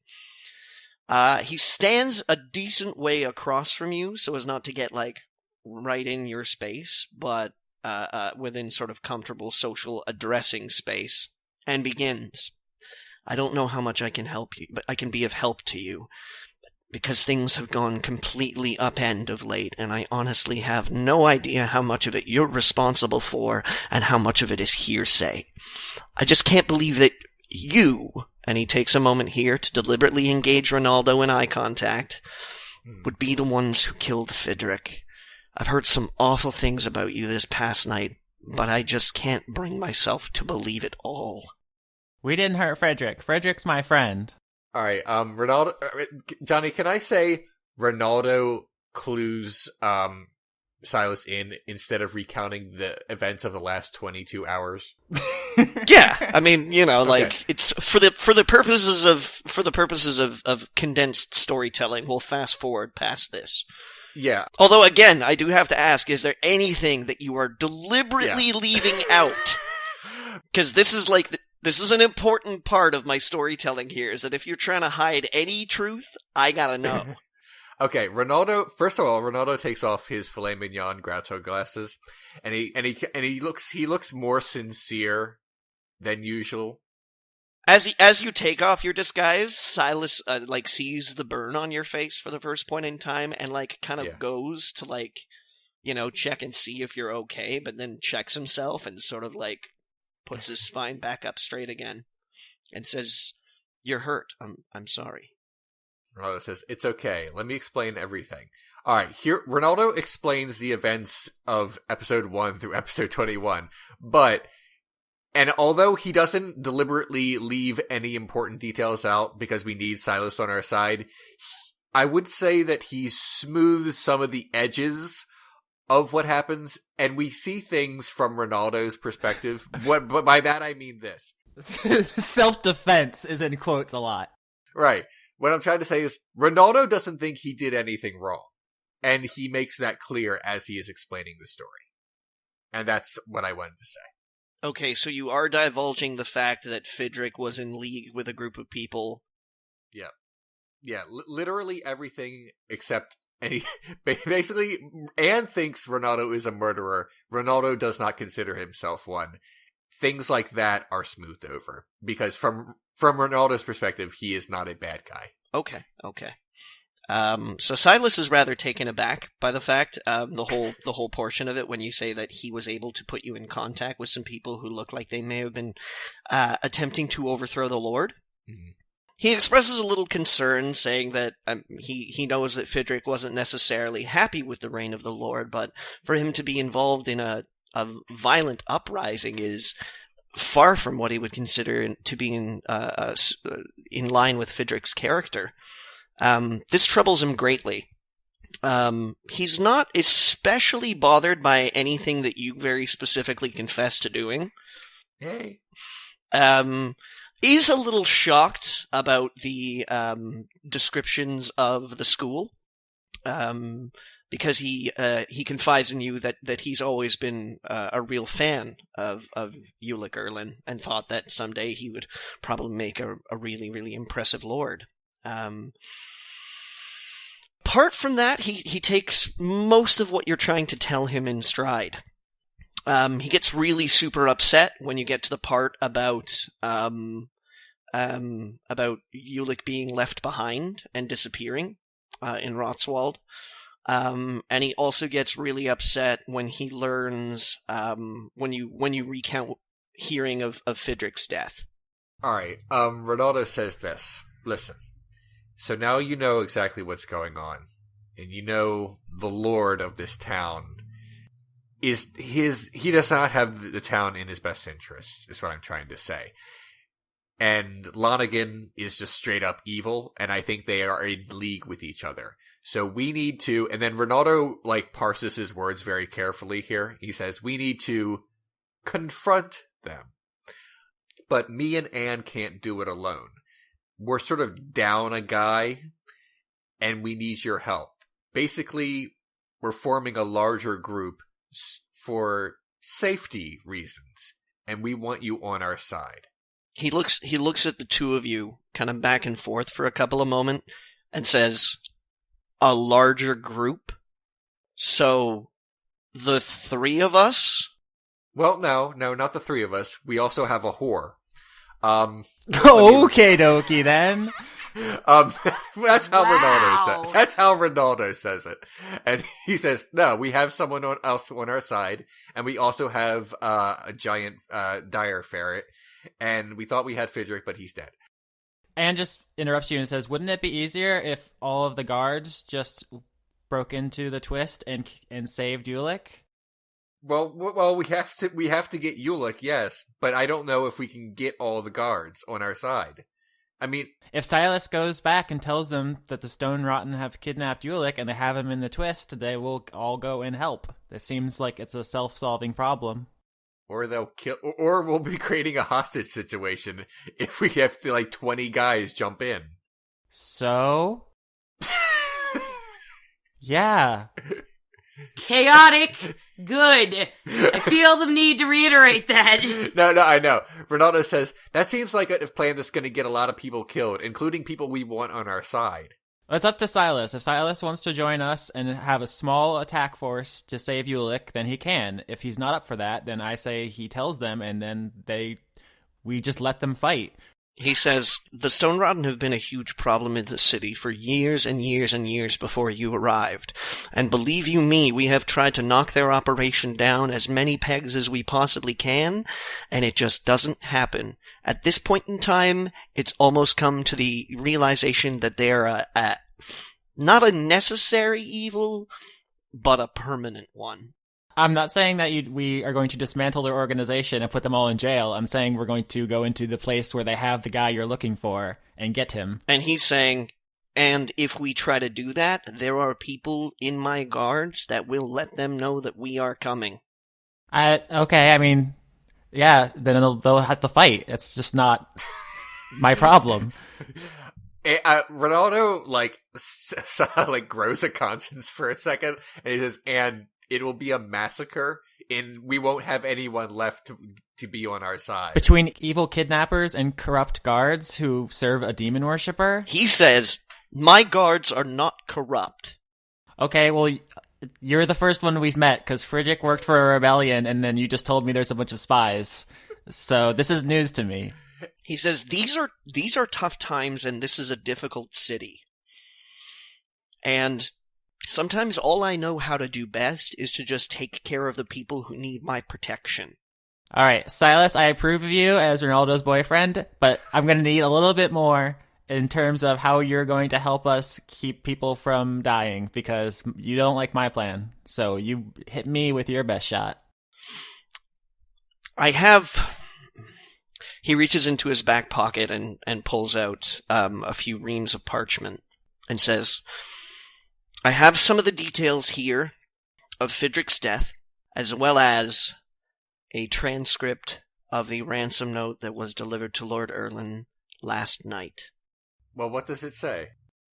He stands a decent way across from you, so as not to get, like, right in your space, but within sort of comfortable social addressing space, and begins. I don't know how much I can help you, but I can be of help to you, because things have gone completely upend of late, and I honestly have no idea how much of it you're responsible for, and how much of it is hearsay. I just can't believe that you, and he takes a moment here to deliberately engage Rinaldo in eye contact, would be the ones who killed Fidrick. I've heard some awful things about you this past night, but I just can't bring myself to believe it all. We didn't hurt Frederick. Frederick's my friend. All right, Ronaldo, Johnny, can I say Ronaldo clues Silas in instead of recounting the events of the last 22 hours? Yeah, I mean, Okay. like it's for the purposes of condensed storytelling. We'll fast forward past this. Yeah. Although, again, I do have to ask: is there anything that you are deliberately leaving out? Because this is an important part of my storytelling here. Is that if you're trying to hide any truth, I gotta know. Okay, first of all, Ronaldo takes off his filet mignon Groucho glasses, and he looks more sincere than usual. As you take off your disguise, Silas sees the burn on your face for the first point in time, and kind of goes to check and see if you're okay, but then checks himself and sort of puts his spine back up straight again, and says, "You're hurt. I'm sorry." Ronaldo says, "It's okay. Let me explain everything." All right, here Ronaldo explains the events of episode 1 through episode 21, and although he doesn't deliberately leave any important details out because we need Silas on our side, I would say that he smooths some of the edges of what happens, and we see things from Ronaldo's perspective. But by that I mean this. Self-defense is in quotes a lot. Right. What I'm trying to say is Ronaldo doesn't think he did anything wrong, and he makes that clear as he is explaining the story. And that's what I wanted to say. Okay, so you are divulging the fact that Fidrick was in league with a group of people. Yeah. Yeah, literally everything except basically, Anne thinks Ronaldo is a murderer. Ronaldo does not consider himself one. Things like that are smoothed over because from Ronaldo's perspective, he is not a bad guy. Okay. So Silas is rather taken aback by the fact, the whole portion of it when you say that he was able to put you in contact with some people who look like they may have been attempting to overthrow the Lord. Mm-hmm. He expresses a little concern, saying that he knows that Fidrick wasn't necessarily happy with the reign of the Lord, but for him to be involved in a violent uprising is far from what he would consider to be in line with Fidrick's character. This troubles him greatly. He's not especially bothered by anything that you very specifically confess to doing. Hey. He's a little shocked about the descriptions of the school, because he confides in you that he's always been a real fan of Ulick Erlin and thought that someday he would probably make a really, really impressive lord. Apart from that, he takes most of what you're trying to tell him in stride. He gets really super upset when you get to the part about Ulick being left behind and disappearing in Rotswald. And he also gets really upset when he learns when you recount hearing of Fidrick's death. All right. Ronaldo says this. Listen. So now you know exactly what's going on, and you know the lord of this town he does not have the town in his best interest, is what I'm trying to say. And Lonigan is just straight up evil, and I think they are in league with each other. So we need to, and then Ronaldo parses his words very carefully here. He says, we need to confront them. But me and Anne can't do it alone. We're sort of down a guy, and we need your help. Basically, we're forming a larger group for safety reasons, and we want you on our side. He looks at the two of you, kind of back and forth for a couple of moments, and says, "A larger group? So, the three of us?" Well, no, not the three of us. We also have a whore. Okay, dokie then. That's how Wow. Ronaldo says it, and he says, "No, we have someone else on our side, and we also have a giant dire ferret, and we thought we had Fidrick, but he's dead." Anne just interrupts you and says, "Wouldn't it be easier if all of the guards just broke into the twist and saved Ulick? Well, we have to get Ulick, yes, but I don't know if we can get all the guards on our side. I mean, if Silas goes back and tells them that the Stone Rotten have kidnapped Ulick and they have him in the twist, they will all go and help. It seems like it's a self-solving problem. Or they'll kill, or we'll be creating a hostage situation if we have to, 20 guys jump in. So? Yeah. Chaotic. Good. I feel the need to reiterate that. No, I know. Rinaldo says, that seems like a plan that's going to get a lot of people killed, including people we want on our side. It's up to Silas. If Silas wants to join us and have a small attack force to save Ulick, then he can. If he's not up for that, then I say he tells them, and then we just let them fight. He says, the Stone Rotten have been a huge problem in the city for years and years and years before you arrived. And believe you me, we have tried to knock their operation down as many pegs as we possibly can, and it just doesn't happen. At this point in time, it's almost come to the realization that they're not a necessary evil, but a permanent one. I'm not saying that we are going to dismantle their organization and put them all in jail. I'm saying we're going to go into the place where they have the guy you're looking for and get him. And he's saying, and if we try to do that, there are people in my guards that will let them know that we are coming. Okay, I mean, yeah, then they'll have to fight. It's just not my problem. Rinaldo, grows a conscience for a second, and he says, and it will be a massacre, and we won't have anyone left to be on our side. Between evil kidnappers and corrupt guards who serve a demon worshipper? He says, my guards are not corrupt. Okay, well, you're the first one we've met, because Frigic worked for a rebellion, and then you just told me there's a bunch of spies. So this is news to me. He says, these are tough times, and this is a difficult city. And sometimes all I know how to do best is to just take care of the people who need my protection. All right, Silas, I approve of you as Rinaldo's boyfriend, but I'm going to need a little bit more in terms of how you're going to help us keep people from dying, because you don't like my plan. So you hit me with your best shot. He reaches into his back pocket and pulls out a few reams of parchment and says, I have some of the details here of Fidric's death, as well as a transcript of the ransom note that was delivered to Lord Erlin last night. Well, what does it say?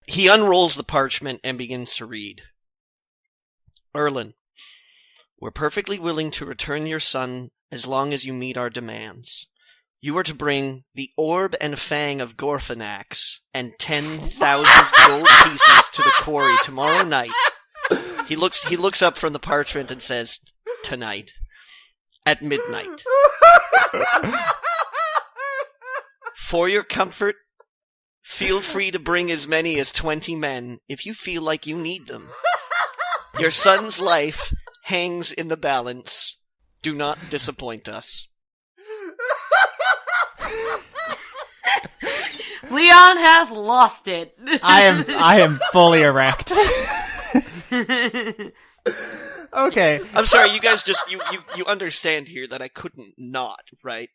He unrolls the parchment and begins to read. Erlin, we're perfectly willing to return your son as long as you meet our demands. You are to bring the orb and fang of Gorfanax and 10,000 gold pieces to the quarry tomorrow night. He looks up from the parchment and says, tonight, at midnight. For your comfort, feel free to bring as many as 20 men if you feel like you need them. Your son's life hangs in the balance. Do not disappoint us. Leon has lost it. I am fully erect. Okay. I'm sorry, you guys just you understand here that I couldn't not, right?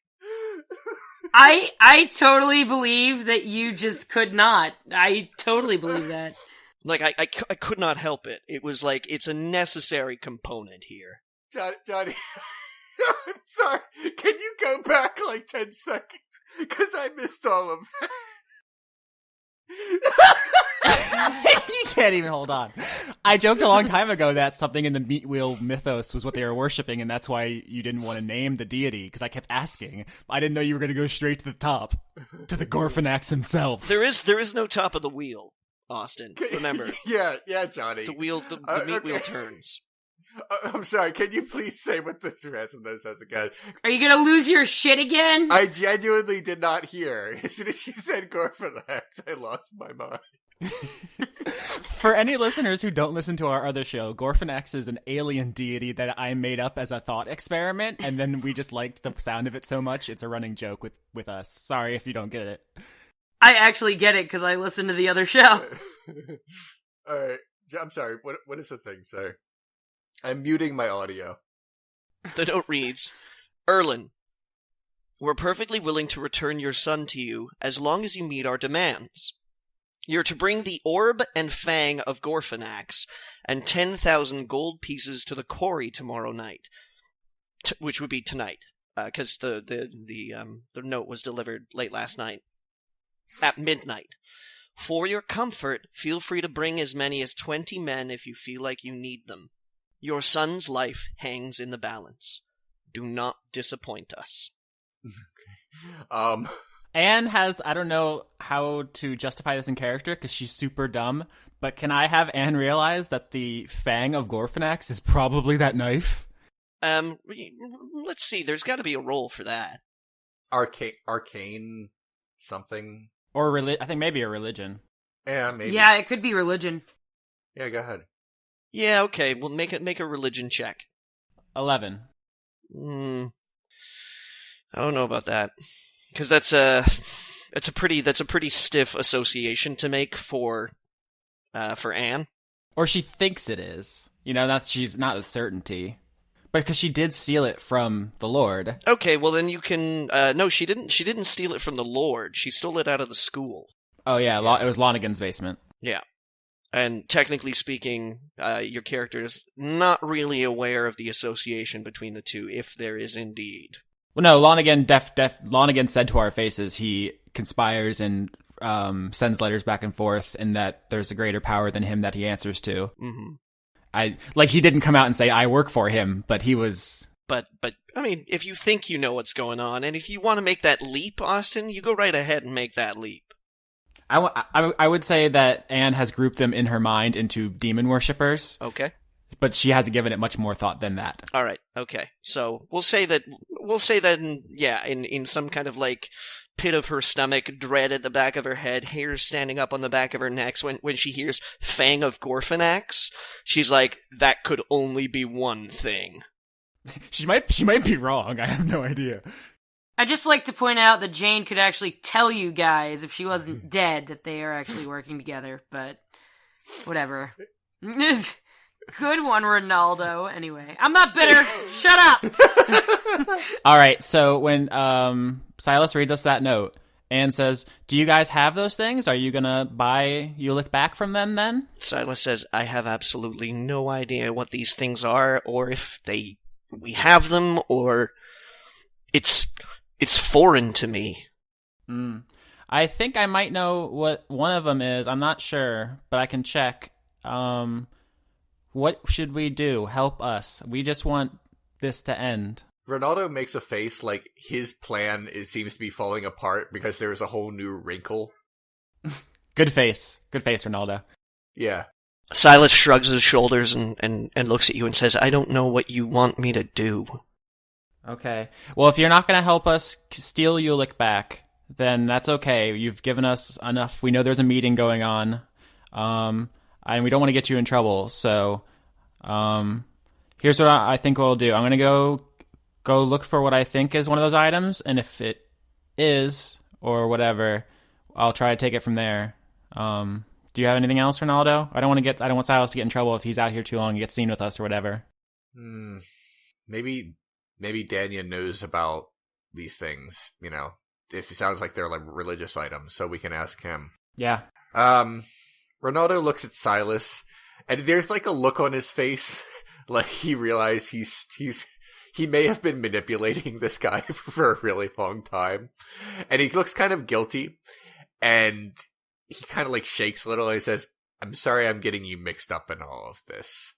I totally believe that you just could not. I totally believe that. Like I could not help it. It was like it's a necessary component here. Johnny, I'm sorry. Can you go back 10 seconds? Because I missed all of that. You can't even hold on. I joked a long time ago that something in the meat wheel mythos was what they were worshipping, and that's why you didn't want to name the deity, because I kept asking. I didn't know you were going to go straight to the top, to the Gorfanax himself. There is no top of the wheel, Austin. Remember. Yeah, Johnny. The meat wheel turns. I'm sorry, can you please say what this ransom note says again? Are you gonna lose your shit again? I genuinely did not hear. As soon as you said Gorfanax, I lost my mind. For any listeners who don't listen to our other show, Gorfanax is an alien deity that I made up as a thought experiment, and then we just liked the sound of it so much, it's a running joke with us. Sorry if you don't get it. I actually get it, because I listen to the other show. Alright. I'm sorry. What is the thing, sir? I'm muting my audio. The note reads, Erlin, we're perfectly willing to return your son to you as long as you meet our demands. You're to bring the orb and fang of Gorfanax and 10,000 gold pieces to the quarry tomorrow night, which would be tonight, because the note was delivered late last night, at midnight. For your comfort, feel free to bring as many as 20 men if you feel like you need them. Your son's life hangs in the balance. Do not disappoint us. Anne has, I don't know how to justify this in character because she's super dumb, but can I have Anne realize that the Fang of Gorfanax is probably that knife? Let's see, there's got to be a role for that. Arcane something? Or I think maybe a religion. Yeah, maybe. Yeah, it could be religion. Yeah, go ahead. Yeah, okay, we'll make a religion check. 11. I don't know about that. Because that's a pretty stiff association to make for Anne. Or she thinks it is. She's not with certainty. But because she did steal it from the Lord. Okay, well then you can no, she didn't steal it from the Lord. She stole it out of the school. Oh yeah, it was Lonigan's basement. Yeah. And technically speaking, your character is not really aware of the association between the two, if there is indeed. Well, no, Lonigan said to our faces he conspires and sends letters back and forth, and that there's a greater power than him that he answers to. Mm-hmm. He didn't come out and say I work for him, but he was. But I mean, if you think you know what's going on, and if you want to make that leap, Austin, you go right ahead and make that leap. I would say that Anne has grouped them in her mind into demon worshippers. Okay. But she hasn't given it much more thought than that. All right. Okay. So we'll say that in some kind of like pit of her stomach, dread at the back of her head, hairs standing up on the back of her neck, when she hears Fang of Gorfanax, she's like, that could only be one thing. She might be wrong. I have no idea. I'd just like to point out that Jane could actually tell you guys, if she wasn't dead, that they are actually working together, but whatever. Good one, Rinaldo. Anyway, I'm not bitter. Shut up! All right, so when Silas reads us that note, Anne says, do you guys have those things? Are you going to buy Ulick back from them then? Silas says, I have absolutely no idea what these things are, or if we have them, or it's foreign to me. I think I might know what one of them is. I'm not sure, but I can check. What should we do? Help us. We just want this to end. Ronaldo makes a face like his plan seems to be falling apart because there's a whole new wrinkle. Good face. Good face, Ronaldo. Yeah. Silas shrugs his shoulders and looks at you and says, I don't know what you want me to do. Okay. Well, if you're not going to help us steal Ulick back, then that's okay. You've given us enough. We know there's a meeting going on. And we don't want to get you in trouble. So, here's what I think we'll do. I'm going to go look for what I think is one of those items. And if it is, or whatever, I'll try to take it from there. Do you have anything else, Ronaldo? I don't want Silas to get in trouble if he's out here too long and gets seen with us or whatever. Maybe Danya knows about these things, if it sounds like they're like religious items, so we can ask him. Yeah. Ronaldo looks at Silas, and there's like a look on his face, like he realized he may have been manipulating this guy for a really long time, and he looks kind of guilty, and he kind of like shakes a little, and he says, I'm sorry I'm getting you mixed up in all of this.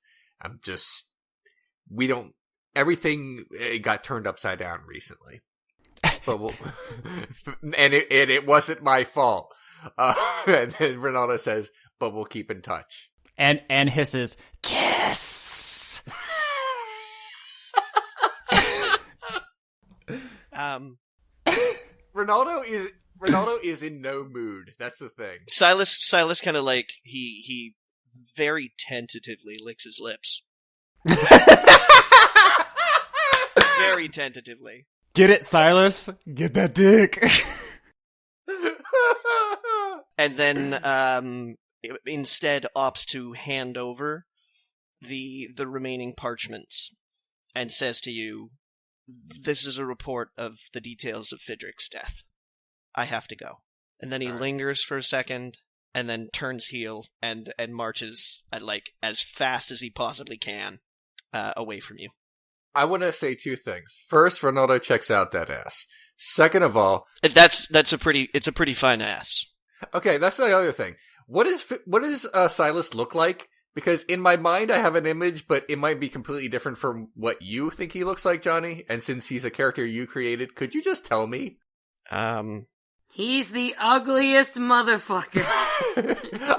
Everything got turned upside down recently. But and it wasn't my fault. And then Ronaldo says, but we'll keep in touch. And hisses, kiss! Ronaldo is in no mood. That's the thing. Silas kind of like, he very tentatively licks his lips. Very tentatively. Get it, Silas? Get that dick. And then instead opts to hand over the remaining parchments and says to you, "This is a report of the details of Fidrick's death. I have to go." And then he lingers for a second, and then turns heel and marches at as fast as he possibly can away from you. I want to say two things. First, Rinaldo checks out that ass. Second of all, it's a pretty fine ass. Okay, that's the other thing. What does Silas look like? Because in my mind, I have an image, but it might be completely different from what you think he looks like, Johnny. And since he's a character you created, could you just tell me? He's the ugliest motherfucker.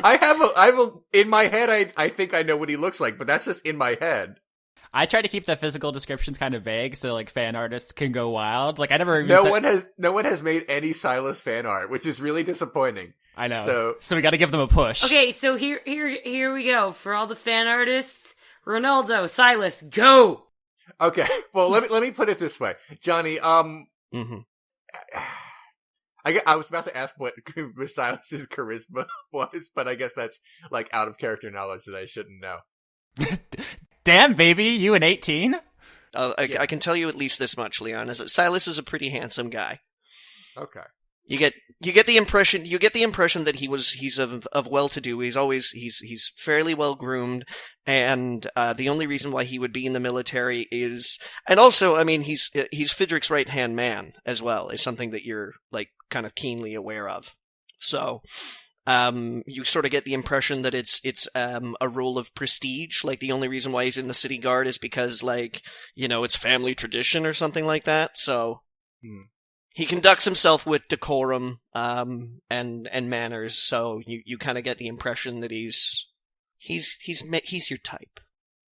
I have a in my head. I think I know what he looks like, but that's just in my head. I try to keep the physical descriptions kind of vague, so like fan artists can go wild. Like I never. No one has made any Silas fan art, which is really disappointing. I know. So we got to give them a push. Okay, so here we go for all the fan artists. Rinaldo, Silas, go. Okay, well let me put it this way, Johnny. Mm-hmm. I was about to ask what Silas's charisma was, but I guess that's like out of character knowledge that I shouldn't know. Damn, baby, you an 18? I can tell you at least this much, Leon, is that Silas is a pretty handsome guy. Okay. You get the impression that he's of well-to-do. He's fairly well groomed, and the only reason why he would be in the military is, and also, I mean, he's Fidrick's right-hand man as well, is something that you're like kind of keenly aware of. So, you sort of get the impression that it's a role of prestige. Like the only reason why he's in the city guard is because it's family tradition or something like that. So. He conducts himself with decorum and manners, so you kind of get the impression that he's your type.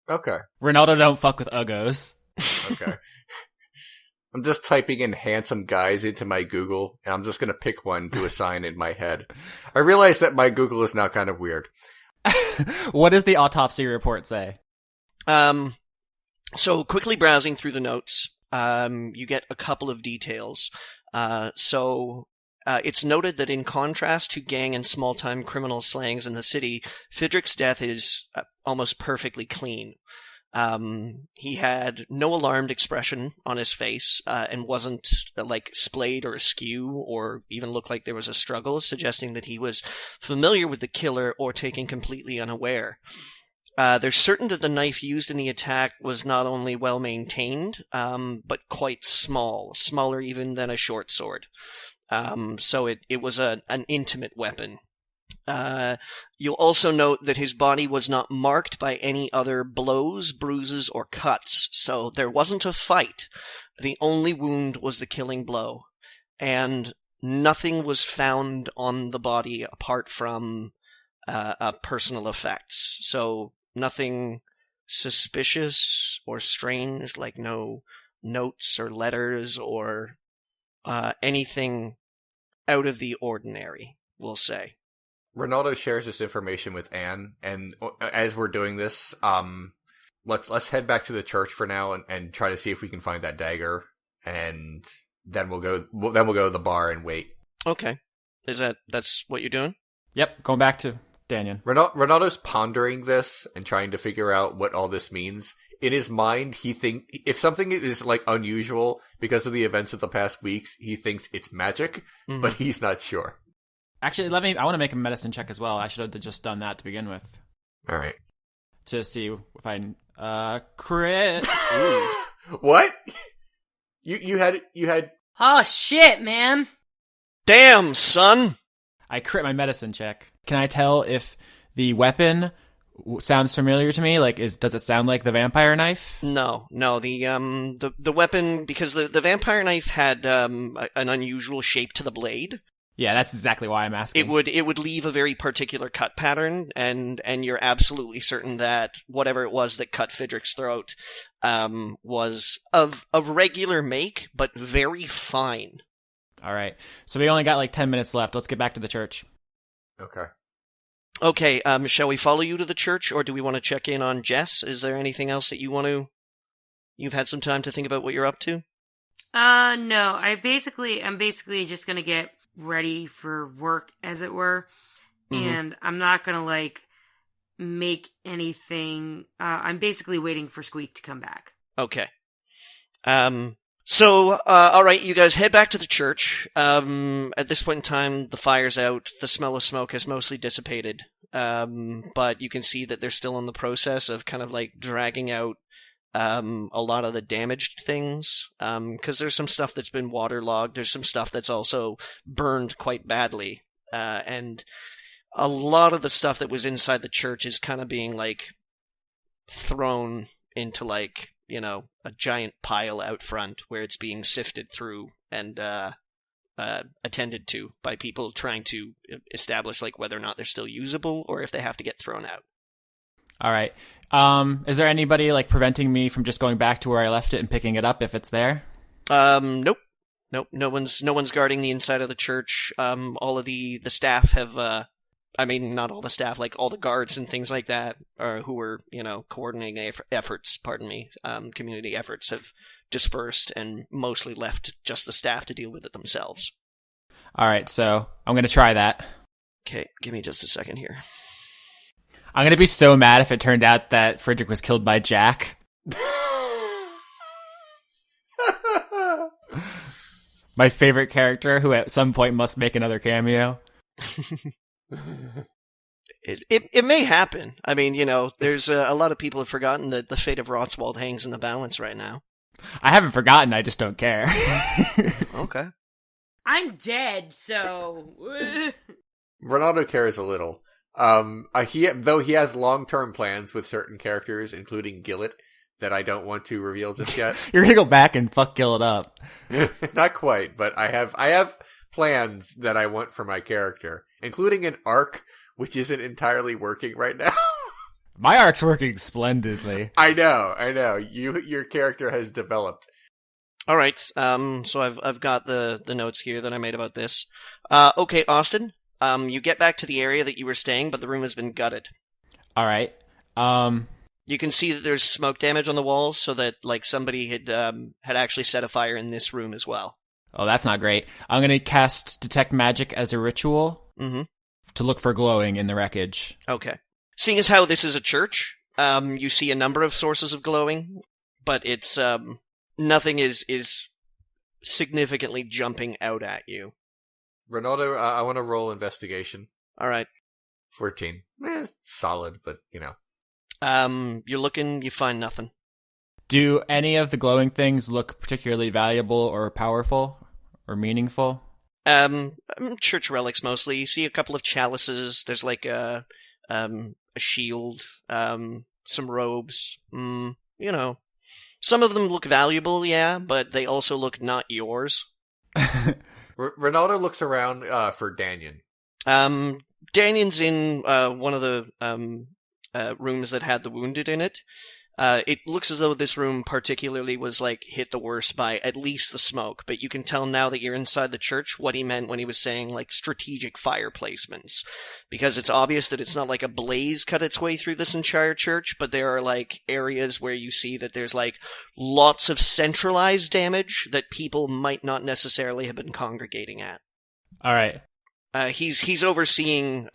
Okay. Rinaldo don't fuck with uggos. Okay. I'm just typing in handsome guys into my Google, and I'm just going to pick one to assign in my head. I realize that my Google is now kind of weird. What does the autopsy report say? So quickly browsing through the notes, you get a couple of details. It's noted that in contrast to gang and small-time criminal slangs in the city, Fidrick's death is almost perfectly clean. He had no alarmed expression on his face, and wasn't splayed or askew, or even looked like there was a struggle, suggesting that he was familiar with the killer or taken completely unaware. They're certain that the knife used in the attack was not only well maintained, but quite small, smaller even than a short sword. So it was an intimate weapon. You'll also note that his body was not marked by any other blows, bruises, or cuts, so there wasn't a fight. The only wound was the killing blow, and nothing was found on the body apart from personal effects. So nothing suspicious or strange, like no notes or letters or anything out of the ordinary, we'll say. Rinaldo shares this information with Anne, and as we're doing this, let's head back to the church for now and try to see if we can find that dagger, and then we'll go to the bar and wait. Okay. That's what you're doing? Yep, going back to Daniel. Rinaldo's pondering this and trying to figure out what all this means. In his mind, if something is unusual because of the events of the past weeks, he thinks it's magic, but he's not sure. Actually, I want to make a medicine check as well. I should have just done that to begin with. All right. To see if I crit. What? You had Oh shit, man. Damn, son. I crit my medicine check. Can I tell if the weapon sounds familiar to me? Does it sound like the vampire knife? No. The weapon, because the vampire knife had an unusual shape to the blade. Yeah, that's exactly why I'm asking. It would leave a very particular cut pattern, and you're absolutely certain that whatever it was that cut Fidrick's throat was of regular make, but very fine. All right, so we only got 10 minutes left. Let's get back to the church. Okay, shall we follow you to the church, or do we want to check in on Jess? Is there anything else that you've had some time to think about what you're up to? No, I'm basically just gonna get ready for work, as it were, and I'm not gonna like make anything. I'm basically waiting for Squeak to come back. Okay. So, all right, you guys head back to the church. At this point in time, the fire's out. The smell of smoke has mostly dissipated. But you can see that they're still in the process of kind of like dragging out a lot of the damaged things. Because there's some stuff that's been waterlogged. There's some stuff that's also burned quite badly. And a lot of the stuff that was inside the church is kind of being like thrown into like, a giant pile out front where it's being sifted through and attended to by people trying to establish like whether or not they're still usable or if they have to get thrown out. All right. Is there anybody like preventing me from just going back to where I left it and picking it up if it's there? Nope. No one's guarding the inside of the church. All of the staff have not all the staff, like all the guards and things like that, who were, coordinating efforts, community efforts have dispersed and mostly left just the staff to deal with it themselves. All right, so I'm going to try that. Okay, give me just a second here. I'm going to be so mad if it turned out that Frederick was killed by Jack. My favorite character, who at some point must make another cameo. It may happen. I mean, there's a lot of people have forgotten that the fate of Rotswald hangs in the balance right now. I haven't forgotten, I just don't care. Okay. I'm dead, so... Rinaldo cares a little. Though he has long-term plans with certain characters, including Gillet, that I don't want to reveal just yet. You're gonna go back and fuck Gillet up. Not quite, but I have plans that I want for my character, including an arc which isn't entirely working right now. My arc's working splendidly. I know. Your character has developed. All right. So I've got the notes here that I made about this. Okay, Austin. You get back to the area that you were staying, but the room has been gutted. All right. You can see that there's smoke damage on the walls, so that like somebody had actually set a fire in this room as well. Oh, that's not great. I'm gonna cast Detect Magic as a ritual to look for glowing in the wreckage. Okay. Seeing as how this is a church, you see a number of sources of glowing, but it's nothing is significantly jumping out at you. Rinaldo, I want to roll investigation. All right. 14. Solid, but You're looking, you find nothing. Do any of the glowing things look particularly valuable or powerful or meaningful? Church relics mostly. You see a couple of chalices. There's like a shield, some robes. Some of them look valuable, yeah, but they also look not yours. Rinaldo looks around for Danyan. Danyan's in one of the rooms that had the wounded in it. It looks as though this room particularly was like hit the worst by at least the smoke, but you can tell now that you're inside the church what he meant when he was saying like strategic fire placements, because it's obvious that it's not like a blaze cut its way through this entire church, but there are like areas where you see that there's like lots of centralized damage that people might not necessarily have been congregating at. All right. He's overseeing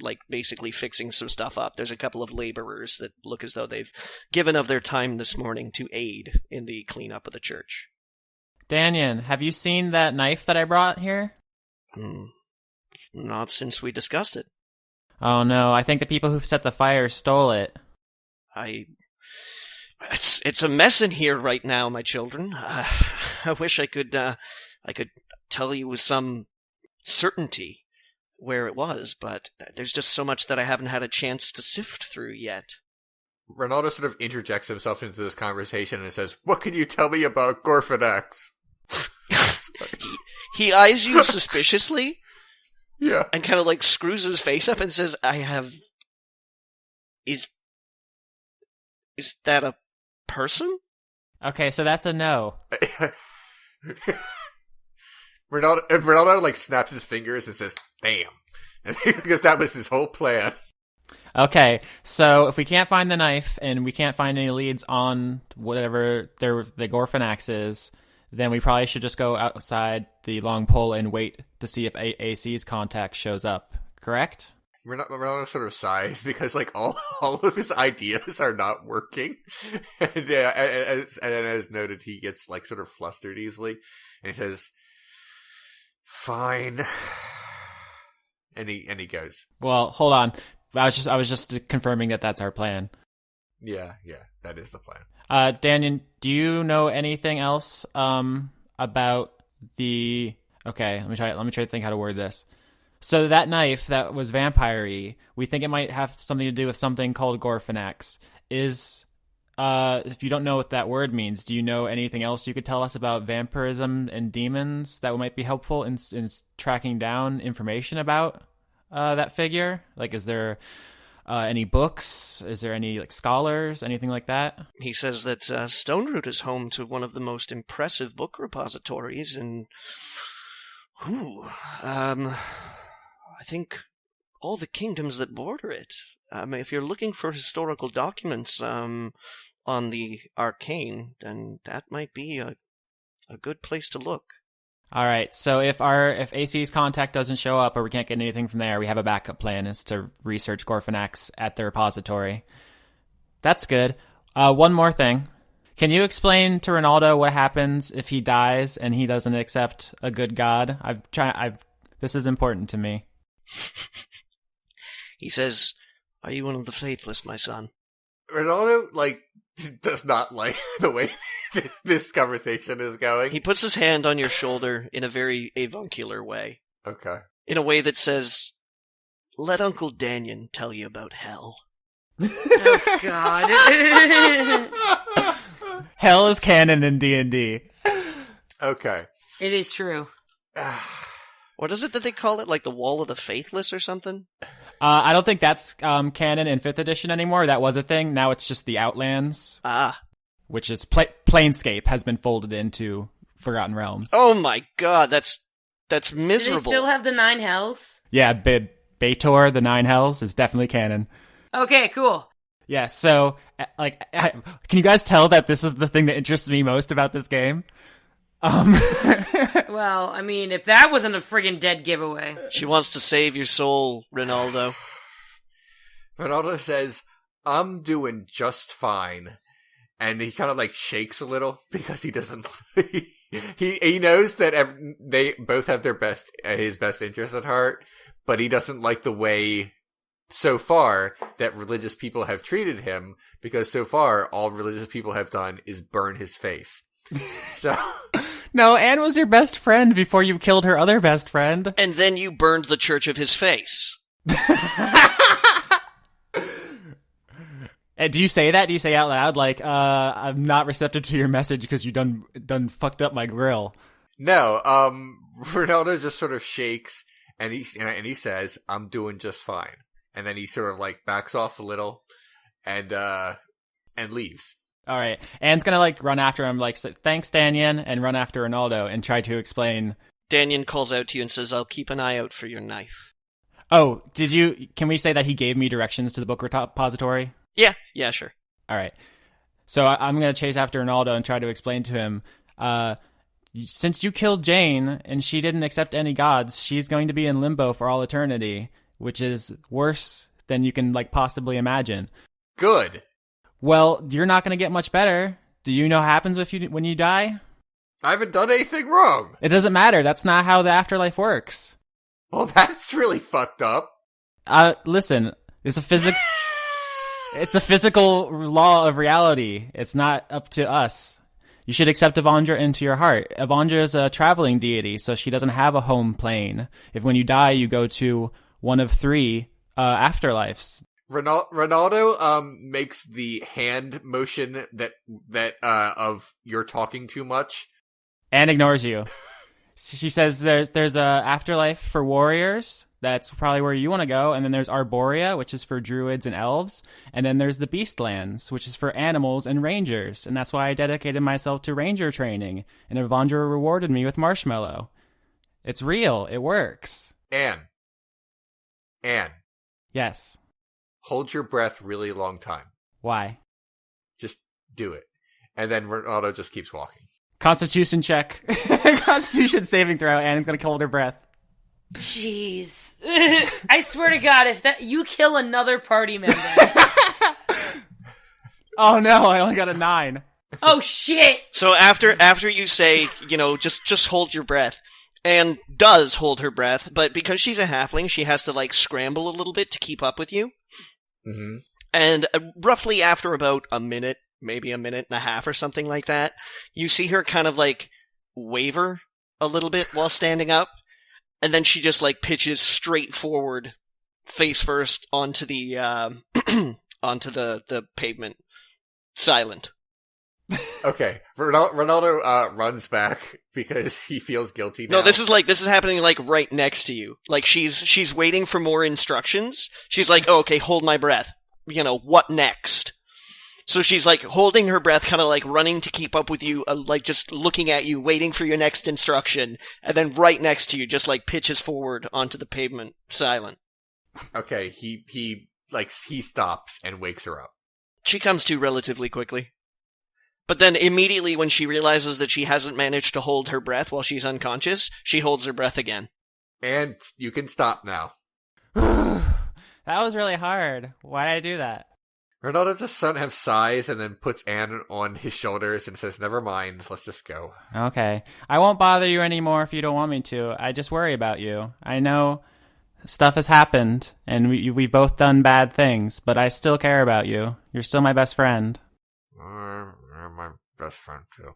like basically fixing some stuff up. There's a couple of laborers that look as though they've given of their time this morning to aid in the cleanup of the church. Danyan, have you seen that knife that I brought here? Not since we discussed it. Oh no, I think the people who set the fire stole it. It's a mess in here right now, my children. I wish I could tell you with some certainty where it was, but there's just so much that I haven't had a chance to sift through yet. Rinaldo sort of interjects himself into this conversation and says, "What can you tell me about Gorfanax?" he eyes you suspiciously, yeah, and kind of like screws his face up and says, Is that a person? Okay, so that's a no. Rinaldo like snaps his fingers and says, "Damn," because that was his whole plan. Okay, so if we can't find the knife and we can't find any leads on whatever the Gorfanax is, then we probably should just go outside the long pole and wait to see if AC's contact shows up. correct? Rinaldo sort of sighs because like all of his ideas are not working, and as noted, he gets like sort of flustered easily, and he says, "Fine," and he goes. Well, hold on. I was just confirming that that's our plan. Yeah, that is the plan. Daniel, do you know anything else about the? Okay, let me try to think how to word this. So that knife that was vampire-y, we think it might have something to do with something called Gorfanax. If you don't know what that word means, do you know anything else you could tell us about vampirism and demons that might be helpful in tracking down information about that figure? Like, is there any books? Is there any like scholars? Anything like that? He says that Stoneroot is home to one of the most impressive book repositories, and I think all the kingdoms that border it. If you're looking for historical documents on the arcane, then that might be a good place to look. All right. So if AC's contact doesn't show up or we can't get anything from there, we have a backup plan is to research Gorfanax at the repository. That's good. One more thing. Can you explain to Rinaldo what happens if he dies and he doesn't accept a good god? This is important to me. He says, "Are you one of the faithless, my son?" Rinaldo, does not like the way this conversation is going. He puts his hand on your shoulder in a very avuncular way. Okay. In a way that says, "Let Uncle Danyon tell you about hell." Oh, God. Hell is canon in D&D. Okay. It is true. What is it that they call it? Like the Wall of the Faithless or something? I don't think that's canon in 5th edition anymore. That was a thing. Now it's just the Outlands. Which is Planescape has been folded into Forgotten Realms. Oh my god, that's miserable. Do they still have the 9 hells? Yeah, Baator, the 9 hells, is definitely canon. Okay, cool. Yeah, so, can you guys tell that this is the thing that interests me most about this game? Well, I mean, if that wasn't a friggin' dead giveaway. She wants to save your soul, Rinaldo. Rinaldo says, "I'm doing just fine." And he kind of shakes a little because he doesn't. he knows that they both have his best interest at heart, but he doesn't like the way so far that religious people have treated him, because so far all religious people have done is burn his face. So no, Anne was your best friend before you killed her other best friend. And then you burned the church of his face. And do you say that? Do you say out loud, I'm not receptive to your message because you done fucked up my grill? No, Rinaldo just sort of shakes and he says, "I'm doing just fine." And then he sort of backs off a little and leaves. All right. Anne's gonna run after him, say, "Thanks, Danyon," and run after Rinaldo and try to explain. Danyon calls out to you and says, "I'll keep an eye out for your knife." Oh, can we say that he gave me directions to the book repository? Yeah, sure. All right. So I'm going to chase after Rinaldo and try to explain to him, since you killed Jane and she didn't accept any gods, she's going to be in limbo for all eternity, which is worse than you can possibly imagine. Good. Well, you're not going to get much better. Do you know what happens when you die? I haven't done anything wrong. It doesn't matter. That's not how the afterlife works. Well, that's really fucked up. Listen, it's a physical... It's a physical law of reality. It's not up to us. You should accept Avandra into your heart. Avandra is a traveling deity, so she doesn't have a home plane. If when you die, you go to one of 3 afterlives. Rinaldo makes the hand motion that of "you're talking too much," and ignores you. She says there's a afterlife for warriors. That's probably where you want to go. And then there's Arborea, which is for druids and elves. And then there's the Beastlands, which is for animals and rangers. And that's why I dedicated myself to ranger training. And Avandra rewarded me with Marshmallow. It's real. It works. Anne. Yes. Hold your breath really long time. Why? Just do it. And then Rinaldo just keeps walking. Constitution check. Constitution saving throw. Anne's going to hold her breath. Jeez. I swear to God, if that you kill another party member. Oh no, I only got a 9. Oh shit! So after you say, just hold your breath, and does hold her breath, but because she's a halfling, she has to like scramble a little bit to keep up with you. Mm-hmm. And roughly after about a minute, maybe a minute and a half or something like that, you see her kind of like waver a little bit while standing up, and then she just like pitches straight forward, face first onto the onto the pavement, silent. Okay, Rinaldo runs back because he feels guilty now. No, this is happening like right next to you. Like she's waiting for more instructions. She's like, oh, okay, hold my breath. What next? So she's like holding her breath, kind of like running to keep up with you, like just looking at you, waiting for your next instruction, and then right next to you, just like pitches forward onto the pavement, silent. Okay, he stops and wakes her up. She comes to relatively quickly. But then immediately when she realizes that she hasn't managed to hold her breath while she's unconscious, she holds her breath again. And you can stop now. That was really hard. Why did I do that? Rinaldo just sighs and then puts Anne on his shoulders and says, never mind, let's just go. Okay. I won't bother you anymore if you don't want me to. I just worry about you. I know stuff has happened, and we've both done bad things, but I still care about you. You're still my best friend. You're my best friend, too.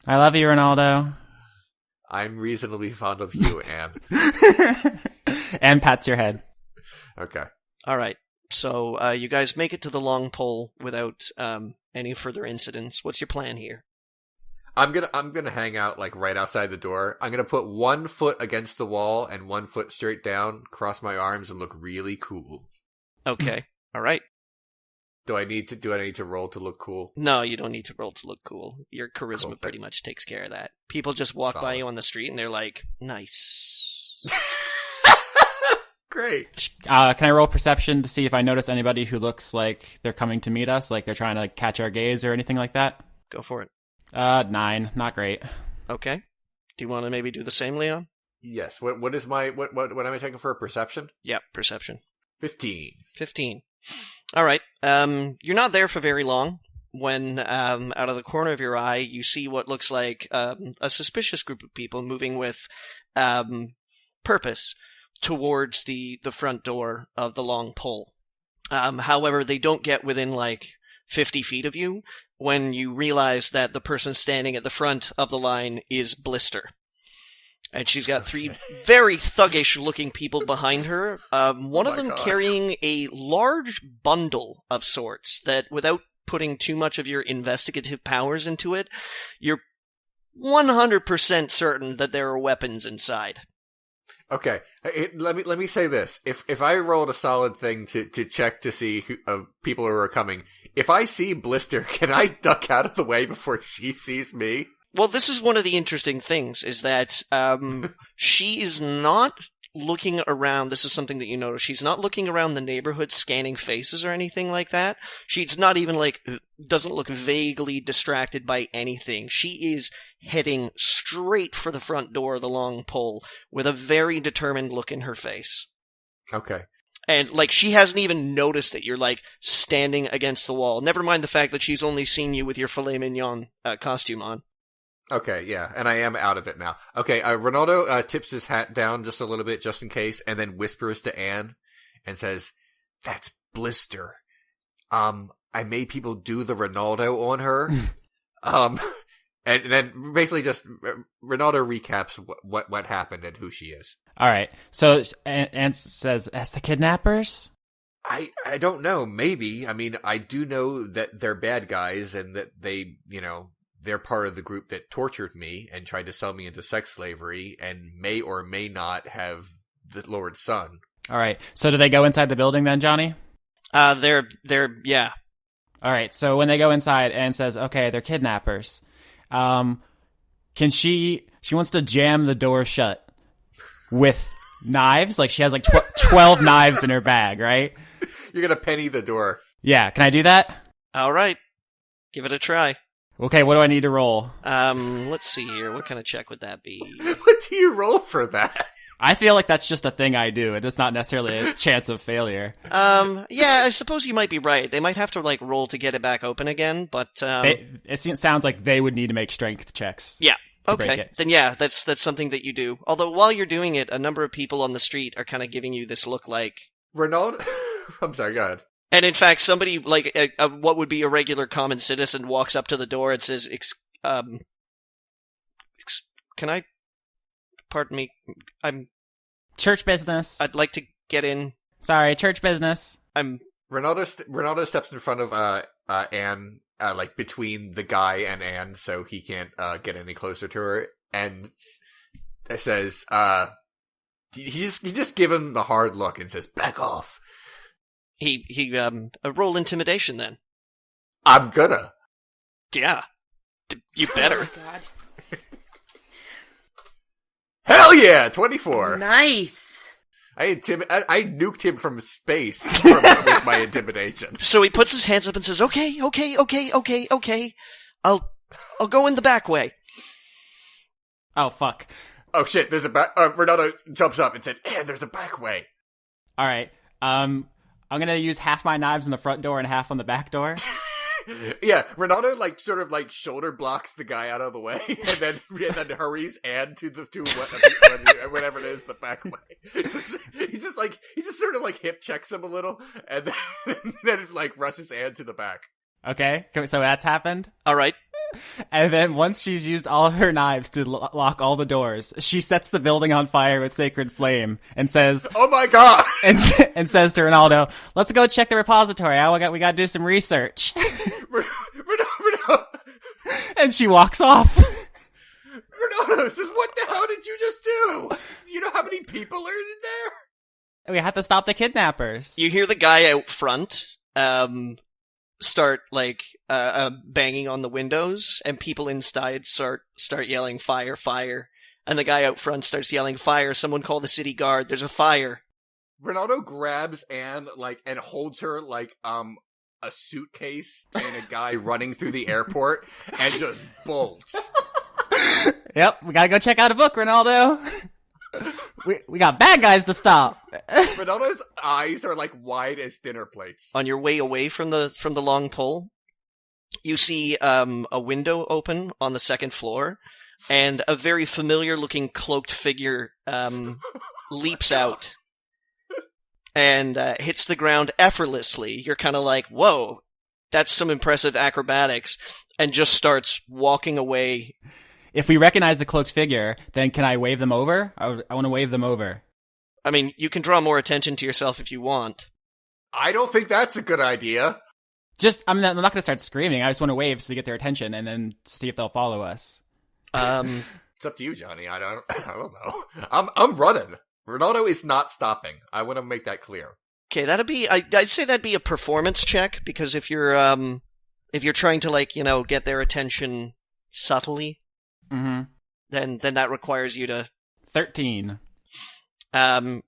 I love you, Rinaldo. I'm reasonably fond of you, Anne. Anne pats your head. Okay. All right. So you guys make it to the long pole without any further incidents. What's your plan here? I'm gonna hang out like right outside the door. I'm gonna put one foot against the wall and one foot straight down, cross my arms, and look really cool. Okay. All right. Do I need to roll to look cool? No, you don't need to roll to look cool. Your charisma Cool. pretty much takes care of that. People just walk by Solid. you on the street and they're like, nice. Great. Can I roll perception to see if I notice anybody who looks like they're coming to meet us, like they're trying to like, catch our gaze or anything like that? Go for it. 9. Not great. Okay. Do you want to maybe do the same, Leon? Yes. What am I checking for? Perception? Yep, perception. 15. 15. All right. You're not there for very long when out of the corner of your eye you see what looks like a suspicious group of people moving with purpose towards the front door of the long pole. However, they don't get within like 50 feet of you when you realize that the person standing at the front of the line is Blister. And she's got 3 very thuggish-looking people behind her, one of them carrying a large bundle of sorts that, without putting too much of your investigative powers into it, you're 100% certain that there are weapons inside. Okay, let me say this: if I rolled a solid thing to check to see who, people who are coming, if I see Blister, can I duck out of the way before she sees me? Well, this is one of the interesting things, is that she is not looking around. This is something that you notice. She's not looking around the neighborhood scanning faces or anything like that. She's not even doesn't look vaguely distracted by anything. She is heading straight for the front door of the long pole with a very determined look in her face. Okay. And, she hasn't even noticed that you're, standing against the wall. Never mind the fact that she's only seen you with your filet mignon costume on. Okay, yeah, and I am out of it now. Okay, Rinaldo tips his hat down just a little bit, just in case, and then whispers to Anne and says, "That's Blister. I made people do the Rinaldo on her." And then basically just Rinaldo recaps what happened and who she is. All right, so Anne says, "As the kidnappers?" I don't know, maybe. I mean, I do know that they're bad guys and that they, they're part of the group that tortured me and tried to sell me into sex slavery and may or may not have the Lord's son. All right. So do they go inside the building then, Johnny? Yeah. All right. So when they go inside, Anne says, okay, they're kidnappers. Can she wants to jam the door shut with knives? She has 12 knives in her bag, right? You're going to penny the door. Yeah. Can I do that? All right. Give it a try. Okay, what do I need to roll? Let's see here. What kind of check would that be? What do you roll for that? I feel like that's just a thing I do. It's not necessarily a chance of failure. Yeah, I suppose you might be right. They might have to like roll to get it back open again, but it sounds like they would need to make strength checks. Yeah. Okay. Then yeah, that's something that you do. Although while you're doing it, a number of people on the street are kind of giving you this look like Rinaldo. I'm sorry. Go ahead. And in fact, somebody like what would be a regular common citizen walks up to the door and says, "Can I? Pardon me. I'm church business. I'd like to get in. Sorry, church business. Rinaldo steps in front of Anne, like between the guy and Anne, so he can't get any closer to her, and says, he just give him the hard look and says, "Back off." He roll intimidation then. I'm gonna. Yeah. You better. Oh my God. Hell yeah! 24. Nice. I nuked him from space with my intimidation. So he puts his hands up and says, "Okay. I'll go in the back way." Oh fuck. Oh shit! There's a back. Rinaldo jumps up and said, "And there's a back way." All right. I'm gonna use half my knives on the front door and half on the back door. Yeah, Rinaldo sort of shoulder blocks the guy out of the way, and then hurries Anne to whatever it is, the back way. he just sort of hip checks him a little, and then rushes Anne to the back. Okay, so that's happened. All right. And then once she's used all her knives to lock all the doors, she sets the building on fire with sacred flame and says, "Oh my god!" and says to Rinaldo, "Let's go check the repository. We got to do some research." Rinaldo. And she walks off. Rinaldo says, "What the hell did you just do? Do you know how many people are in there?" We have to stop the kidnappers. You hear the guy out front, start banging on the windows, and people inside start yelling fire, fire, and the guy out front starts yelling fire. Someone call the city guard. There's a fire. Rinaldo grabs Anne and holds her like a suitcase and a guy running through the airport and just bolts. Yep, we gotta go check out a book, Rinaldo. We got bad guys to stop. Rinaldo's eyes are wide as dinner plates. On your way away from the long pole, you see a window open on the second floor, and a very familiar looking cloaked figure leaps out and hits the ground effortlessly. You're kind of like, whoa, that's some impressive acrobatics, and just starts walking away. If we recognize the cloaked figure, then can I wave them over? I want to wave them over. I mean, you can draw more attention to yourself if you want. I don't think that's a good idea. I'm not going to start screaming. I just want to wave so we get their attention and then see if they'll follow us. It's up to you, Johnny. I don't know. I'm running. Rinaldo is not stopping. I want to make that clear. Okay, I'd say that'd be a performance check, because if you're trying to get their attention subtly, mm-hmm. then that requires you to 13.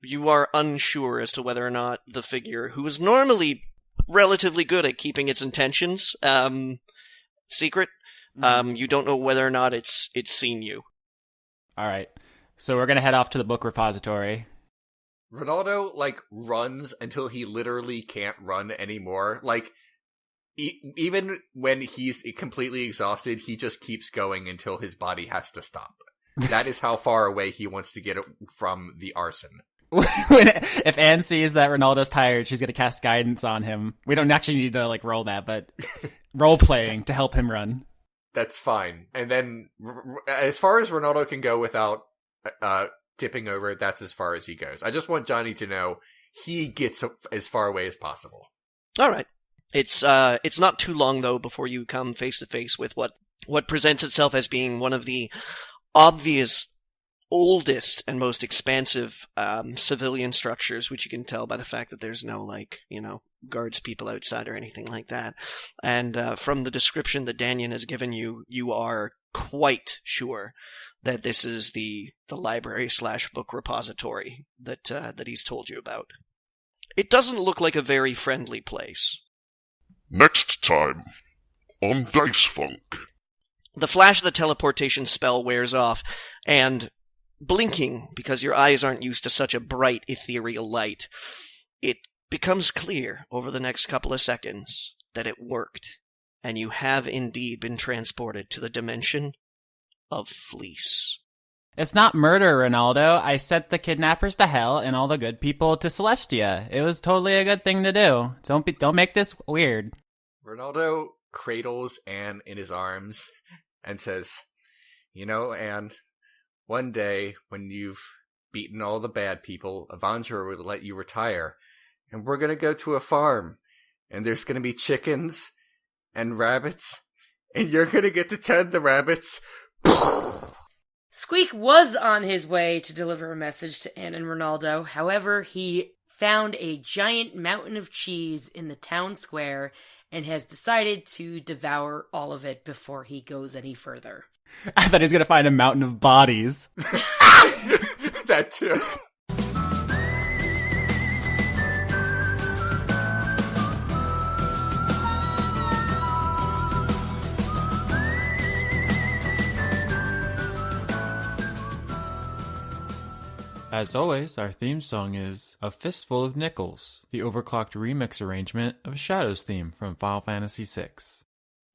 You are unsure as to whether or not the figure, who is normally relatively good at keeping its intentions secret, you don't know whether or not it's seen you. All right. So we're going to head off to the book repository. Rinaldo, runs until he literally can't run anymore. Even when he's completely exhausted, he just keeps going until his body has to stop. That is how far away he wants to get from the arson. If Anne sees that Rinaldo's tired, she's going to cast guidance on him. We don't actually need to roll that, but role-playing to help him run. That's fine. And then as far as Rinaldo can go without tipping over, that's as far as he goes. I just want Johnny to know he gets as far away as possible. All right. It's not too long, though, before you come face to face with what presents itself as being one of the obvious, oldest, and most expansive civilian structures, which you can tell by the fact that there's no, guards people outside or anything like that. And from the description that Danyan has given you, you are quite sure that this is the library/book repository that he's told you about. It doesn't look like a very friendly place. Next time on Dice Funk. The flash of the teleportation spell wears off, and blinking, because your eyes aren't used to such a bright, ethereal light, it becomes clear over the next couple of seconds that it worked, and you have indeed been transported to the dimension of Fleece. It's not murder, Rinaldo. I sent the kidnappers to hell and all the good people to Celestia. It was totally a good thing to do. Don't make this weird. Rinaldo cradles Anne in his arms and says, Anne, one day when you've beaten all the bad people, Avandra will let you retire, and we're going to go to a farm, and there's going to be chickens and rabbits, and you're going to get to tend the rabbits. Squeak was on his way to deliver a message to Anne and Rinaldo. However, he found a giant mountain of cheese in the town square and has decided to devour all of it before he goes any further. I thought he was going to find a mountain of bodies. That too. As always, our theme song is A Fistful of Nickels, the overclocked remix arrangement of Shadow's theme from Final Fantasy VI.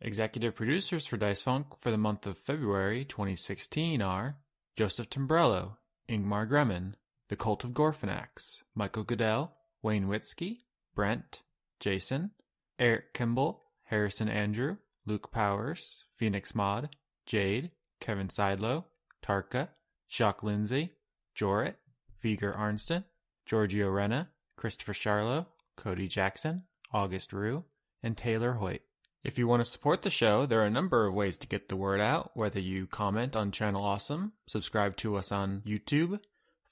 Executive producers for Dice Funk for the month of February 2016 are Joseph Timbrello, Ingmar Gremmen, The Cult of Gorfanax, Michael Goodell, Wayne Witzke, Brent, Jason, Eric Kimball, Harrison Andrew, Luke Powers, Phoenix Mod, Jade, Kevin Seidlow, Tarka, Jacques Lindsay, Jorit, Viger Arnston, Giorgio Renna, Christopher Charlo, Cody Jackson, August Rue, and Taylor Hoyt. If you want to support the show, there are a number of ways to get the word out, whether you comment on Channel Awesome, subscribe to us on YouTube,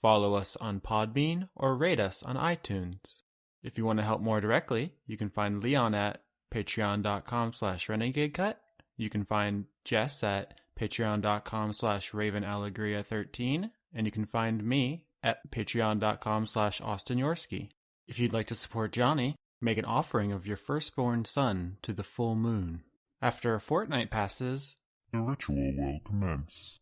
follow us on Podbean, or rate us on iTunes. If you want to help more directly, you can find Leon at patreon.com/renegadecut. You can find Jess at patreon.com/ravenallegria13. And you can find me at patreon.com/Austin Yorsky. If you'd like to support Johnny, make an offering of your firstborn son to the full moon. After a fortnight passes, the ritual will commence.